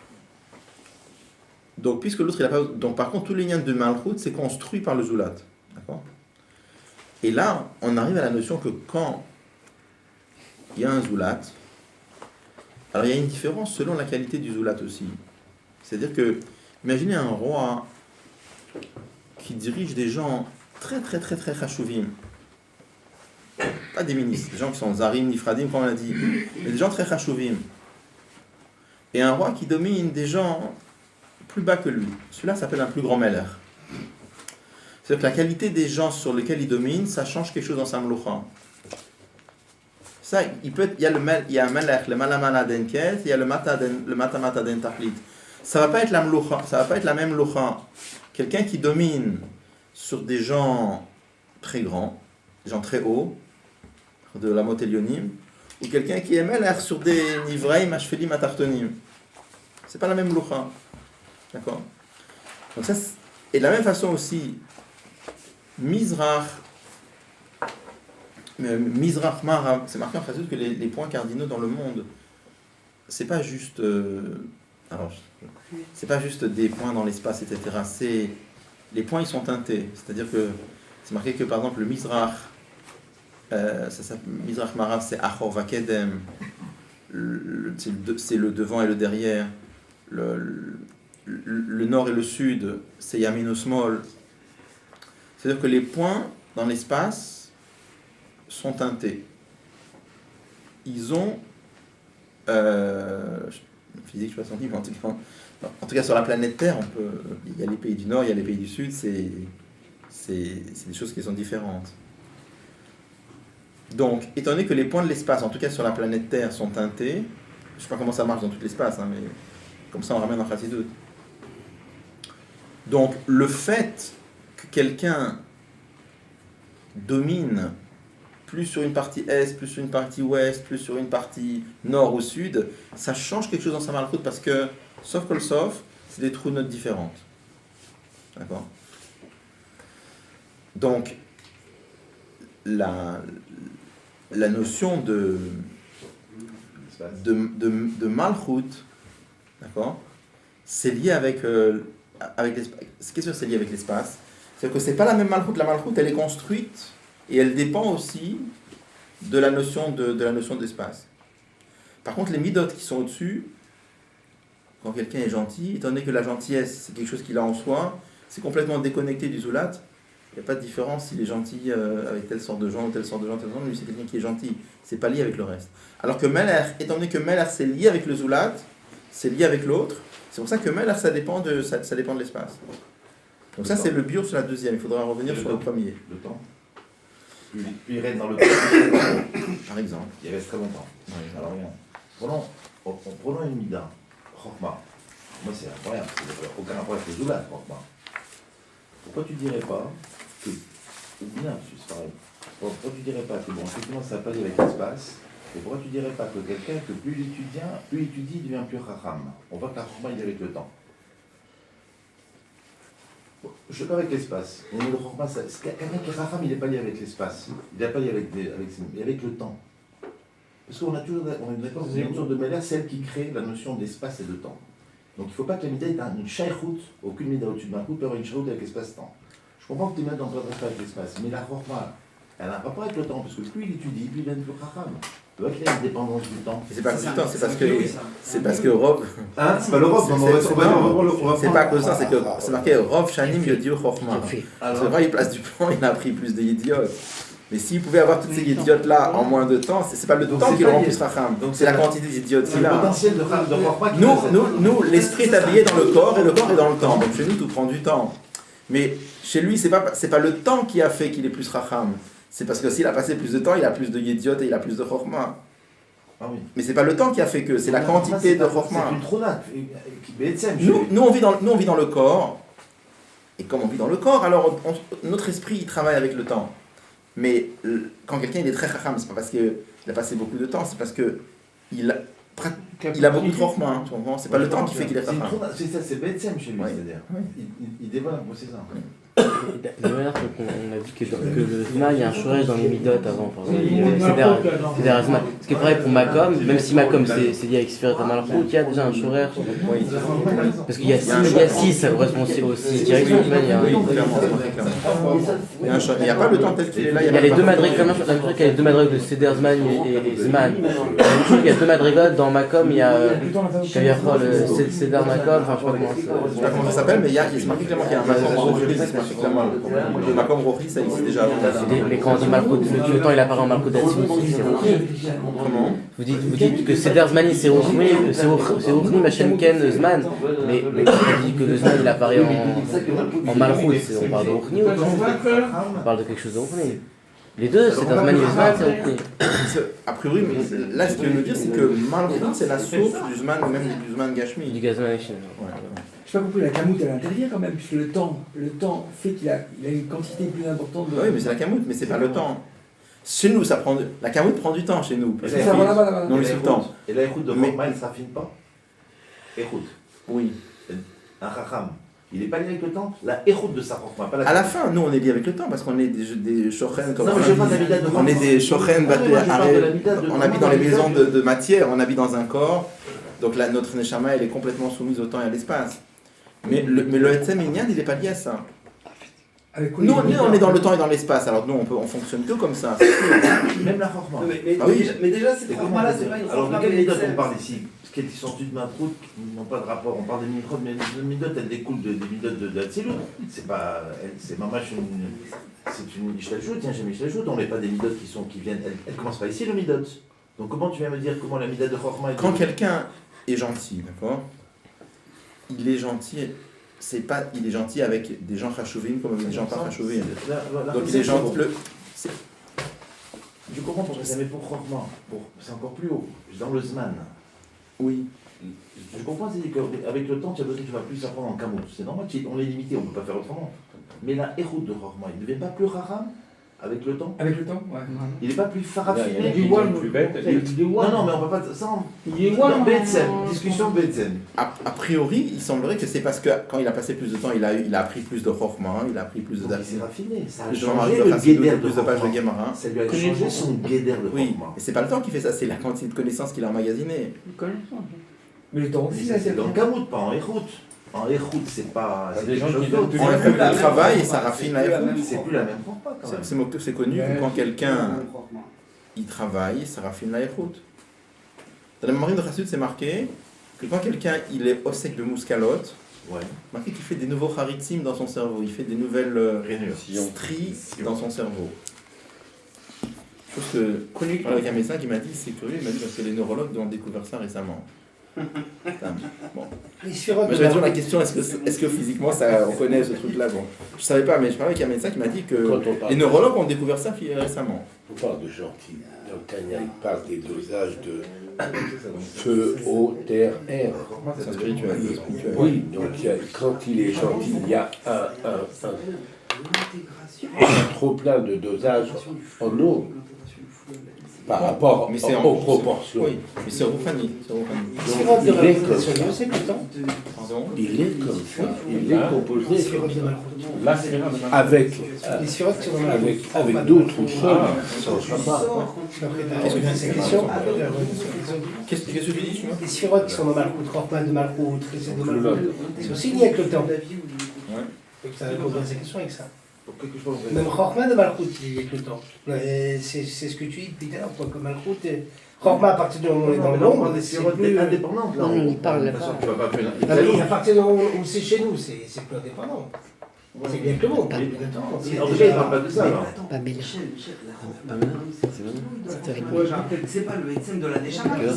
Donc, puisque l'autre, il a pas. Donc, par contre, tous les liens de Malchut, c'est construit par le Zoulat. D'accord? Et là, on arrive à la notion que quand il y a un Zoulat, alors il y a une différence selon la qualité du Zoulat aussi. C'est-à-dire que, imaginez un roi qui dirige des gens très chashouvim. Pas des ministres, des gens qui sont zarim, nifradim, comme on l'a dit, mais des gens très chashouvim. Et un roi qui domine des gens plus bas que lui. Celui-là s'appelle un plus grand meller. C'est-à-dire que la qualité des gens sur lesquels il domine, ça change quelque chose dans sa mloucha. Ça, il y a un meller, le malamala denket, il y a le matamata den tahlit. Ça va pas être la mloucha, ça va pas être la même mloucha. Quelqu'un qui domine sur des gens très grands, des gens très hauts, de la motelionim, ou quelqu'un qui est meller sur des nivreim, ashfelim, atartonim. C'est pas la même mloucha. D'accord? Donc ça, et de la même façon aussi, Mizrach Marav, c'est marqué en Chassidut que les points cardinaux dans le monde, c'est pas juste, c'est pas juste des points dans l'espace, etc. C'est les points, ils sont teintés. C'est-à-dire que c'est marqué que par exemple le Mizrach, Mizrach Marav, c'est Achor Vakedem, c'est le devant et le derrière. Le nord et le sud, c'est Yamin Osmol. C'est-à-dire que les points dans l'espace sont teintés. Ils ont physique, je ne sais pas si on dit, mais en tout cas sur la planète Terre, il y a les pays du nord, il y a les pays du sud, c'est des choses qui sont différentes. Donc, étant donné que les points de l'espace, en tout cas sur la planète Terre, sont teintés, je ne sais pas comment ça marche dans tout l'espace, mais comme ça on ramène en Chassidut. Donc, le fait que quelqu'un domine plus sur une partie est, plus sur une partie ouest, plus sur une partie nord ou sud, ça change quelque chose dans sa malchoute parce que, sauf que le sauf, c'est des trous de notes différentes. D'accord? Donc, la notion de malchoute, d'accord, c'est lié avec l'espace. Qu'est-ce que c'est lié avec l'espace? C'est-à-dire que c'est pas la même malchoute. La malchoute, elle est construite et elle dépend aussi de la notion d'espace. Par contre, les midot qui sont au-dessus, quand quelqu'un est gentil, étant donné que la gentillesse, c'est quelque chose qu'il a en soi, c'est complètement déconnecté du zoulat. Il n'y a pas de différence s'il est gentil avec telle sorte de gens, telle sorte de gens, lui c'est quelqu'un qui est gentil. C'est pas lié avec le reste. Alors que Meler, étant donné que Meler c'est lié avec le zoulat, c'est lié avec l'autre, c'est pour ça que Meler ça dépend de l'espace. Donc ça c'est le bio sur la deuxième, il faudra revenir sur le premier. Le temps. Plus il reste dans le temps, par exemple. Il reste très longtemps. Oui. Alors regarde, prenons une mida, Chokma. Moi c'est incroyable, c'est aucun rapport avec le zoulat, Chokma. Pourquoi tu dirais pas que, ou bien c'est pareil, pourquoi tu dirais pas que bon, effectivement ça n'a pas lié avec l'espace, et pourquoi tu dirais pas que quelqu'un que plus il étudie, il devient plus racham. On voit que la chokma il est avec le temps. Je sais pas avec l'espace. Mais le chokma, quelqu'un qui est racham, il n'est pas lié avec l'espace. Il n'est pas lié avec le temps. Parce qu'on est d'accord, c'est une notion de Meler, celle qui crée la notion d'espace et de temps. Donc il ne faut pas que la mida ait une shaykhout, aucune mida au-dessus d'un coup peut avoir une shaykhout avec l'espace-temps. Je comprends que tu es dans le pas avec l'espace, mais la chokma, elle a un rapport avec le temps, parce que plus il étudie, plus il devient plus racham. Tu vois qu'il y a une dépendance du temps. C'est pas du temps, c'est parce que Rov. Hein, c'est pas le Rov, c'est pas que ça, c'est marqué Rov Shanim Yodio Chokma. Parce que quand il place du plan, il a appris plus de idiotes. Mais s'il pouvait avoir toutes ces idiotes-là en moins de temps, c'est pas le temps qui le rend plus racham, c'est la quantité d'idiotes qu'il a. Le potentiel de Chokma. Nous, l'esprit est habillé dans le corps et le corps est dans le temps. Donc chez nous, tout prend du temps. Mais chez lui, c'est pas le temps qui a fait qu'il est plus racham. C'est parce que s'il a passé plus de temps, il a plus de yédiot et il a plus de chokma. Ah oui. Mais c'est pas le temps qui a fait que, c'est la quantité de chokma. C'est une tronate. Nous, on vit dans le corps. Et comme on vit dans le corps, alors notre esprit il travaille avec le temps. Mais quand quelqu'un il est très chacham, c'est pas parce qu'il a passé beaucoup de temps, c'est parce que il a beaucoup de chokma. C'est pas le temps qui fait qu'il est chacham. C'est Betsem chez lui, c'est-à-dire. Il développe, c'est ça. De manière qu'on a que le Zman, il y a un Shoresh dans les Midot avant, par exemple. C'est des Zman. Ce qui est pareil pour Makom, même si Makom c'est lié avec Sfirat HaMalchut, il y a déjà un Shoresh. Parce qu'il y a 6, ça correspond aussi aux 6 directions. Il n'y a pas le temps tel qu'il est là. Il y a les deux madrigotes, la même chose qu'il y a les deux madrigotes de Seder Zman et Zman. La même chose, il y a deux madrigotes, dans Makom, il y a le Seder Makom, enfin je sais pas comment ça s'appelle, mais c'est marqué clairement qu'il y a un Makom Rochi, c'est marqué clairement. Le Makom Rochi, ça existe déjà avant. Mais quand on dit Malchut, le temps il apparaît en Malchut d'Atzilut, c'est Rochi. Comment Vous dites que Seder Zmani c'est Rochi, Machem Ken Zman, mais quand on dit que le Zman il apparaît en Malchut, on parle de Rochi ou on parle de quelque chose de Rochi. Les deux, c'est un Zman et Zman, c'est Rochi. A priori, mais là ce qu'il veut nous dire, c'est que Malchut c'est la source du Zman, ou même du Zman Gashmi. Du Zman Gashmi. Je n'ai pas compris, la Kamout à l'intérieur quand même, puisque le temps fait qu'il a une quantité plus importante de... Oui, mais c'est la Kamout, mais c'est pas le temps. Chez nous, la Kamout prend du temps chez nous. Parce que non, le temps. Et la écoute de Chorma, elle ne s'affine pas. Écoute. Oui. Un Chacham. Il n'est pas lié avec le temps. La écoute de sa Chorma, pas la... À la fin, nous, on est lié avec le temps, parce qu'on est des shochen comme non, mais je parle de on est des shochen, on habite dans les maisons de matière, on habite dans un corps. Donc là, notre Neshama, elle est complètement soumise au temps et à l'espace. Mais le Etzem Inyan, il n'est pas lié à ça. Nous, on est dans le temps et dans l'espace, alors nous, on fonctionne que comme ça. Même la Chorma. Mais déjà, cette Chorma-là, c'est pas une alors, Chorma. de quelle méthode on parle ici? Ce qui est issu de Matrout, qui n'ont pas de rapport. On parle des Midot, mais les Midot, elles découlent des Midot de Hatzilut. C'est pas. C'est mamash une Ishtaljout, tiens, j'ai Ishtaljout. On n'est pas des Midot qui viennent. Elles commencent pas ici, le Midot. Donc, comment tu viens me dire comment la Midot de Chorma est. Quand quelqu'un est gentil, d'accord? Il est gentil. Il est gentil avec des gens chachuvim comme avec des gens pas chachuvim. Donc il est gentil. Je comprends pourquoi ça, mais pour Chorma, c'est encore plus haut. Dans le Zman. Oui. Je comprends, c'est qu'avec le temps, tu vas plus apprendre en Kamout. C'est normal, on est limité, on ne peut pas faire autrement. Mais la Echout de Chorma, il ne devient pas plus Raham avec le temps? Avec le temps, ouais. Il n'est pas plus farafiné? Du Wal, plus bête. Non, mais on ne peut pas. Ça, discussion Betzen. A priori, il semblerait que c'est parce que quand il a passé plus de temps, il a appris plus de Chorma, il a appris plus de Il s'est raffiné. Ça a plus changé le guéder de plus de pages de Gemara. Ça lui a changé son guéder de Chorma. Oui, mais c'est pas le temps qui fait ça, c'est la quantité de connaissances qu'il a emmagasinées. Mais le temps aussi, là, c'est dans le Kamout, pas en Echout. En Echout, c'est pas. des gens qui d'autre. En Echout, il travaille et ça raffine la Echout. C'est plus la même Chorma quand même. C'est connu que quand quelqu'un il travaille, ça raffine la Echout. Dans la mémoire de Chassidut, c'est marqué que quand quelqu'un il est osek de mouskalot, marqué qu'il fait des nouveaux haritzim dans son cerveau, il fait des nouvelles stries dans son cerveau. Chose que, avec un médecin qui m'a dit, c'est curieux, il m'a dit parce que les neurologues ont découvert ça récemment. Bon. Mais je vais dire la question, est-ce que physiquement on connaît ce truc-là? Bon, je savais pas, mais je parlais avec un médecin qui m'a dit que les neurologues ont découvert ça récemment. On parle de gentil. Donc Tania, il parle des dosages de feu, eau, terre, air. C'est spirituel. Oui, donc quand il est gentil, il y a un trop plein de dosage en eau par rapport aux proportions. Oui, mais c'est Roufani. Il est comme ça. Il est comme ça. Il est composé avec d'autres choses. Qu'est-ce que tu dis? Les sphirotes qui sont dans Malchut, Chorma de Malchut, Chesed de Malchut, c'est aussi lié avec le temps. Donc ça répond à ces questions avec ça. Même Chorma de Malchut, il est avec le temps. C'est ce que tu dis depuis tout à l'heure, toi, comme Malchut. Chorma, à partir du moment où on est dans l'ombre, c'est plus indépendant. Non, il parle là-bas. À partir du moment où c'est chez nous, c'est plus indépendant. C'est bien que le monde. En tout cas, il ne parle pas de ça. Pas Bella. C'est pas le Etzem de la Neshama. La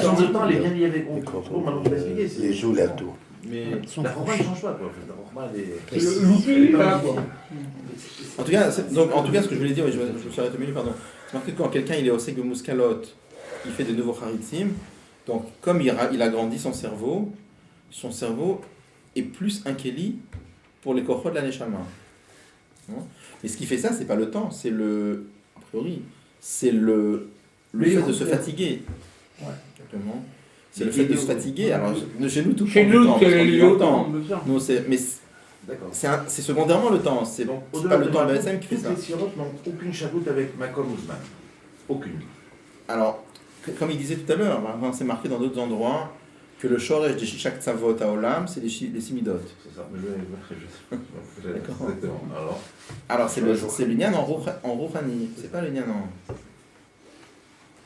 science de temps, elle est bien liée avec maintenant, tu l'as expliqué. Les joues, la tour. Mais la Chorma ne change pas, quoi. La Chorma, elle est. L'outil, là, quoi. En tout cas, ce que je voulais dire, je me suis arrêté au milieu, pardon. C'est marqué que quand quelqu'un il est au Seg de Mouskalot, il fait de nouveaux haritzim. Donc, comme il a grandi son cerveau est plus un Kéli pour les korchot de la Neshama. Mais ce qui fait ça, c'est pas le temps, c'est a priori, c'est le fait de se fatiguer. Exactement. c'est le fait de se fatiguer. Alors, chez nous, tout Chez prend du nous, temps, c'est parce qu'on dit lié au temps, bien sûr. Nous, mais D'accord. c'est secondairement le temps, c'est Donc, pas au-delà le de temps Malkout, BSM qui fait ça. toutes les sirotes n'ont aucune chadoute avec Makom Ouzman. Aucune. Alors, comme il disait tout à l'heure, c'est marqué dans d'autres endroits que le shoresh de chaque tzavot à Olam, c'est les simidot. C'est ça. Mais je D'accord. Alors, Alors, c'est le nyan en rouhani, c'est pas le nyan en.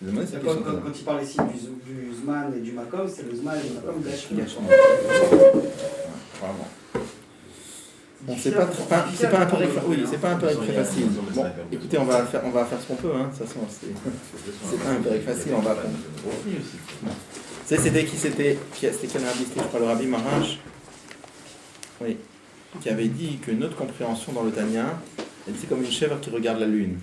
Je me demandais cette question. Quand il parle ici du Zman et du Makom, c'est le Zman et le Makom de la Gâchement. Vraiment. Bon, c'est pas un pari, oui, c'est pas un pari très facile. Bon, écoutez, on va faire ce qu'on peut, hein. De toute façon, c'est pas un pari facile, on va apprendre. C'était qui c'était quel rabbi? C'était, je crois, le rabbi Marash, oui, qui avait dit que notre compréhension dans le Tanya, c'est comme une chèvre qui regarde la lune.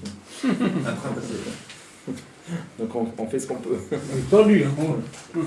Donc on fait ce qu'on peut. Tendu, hein.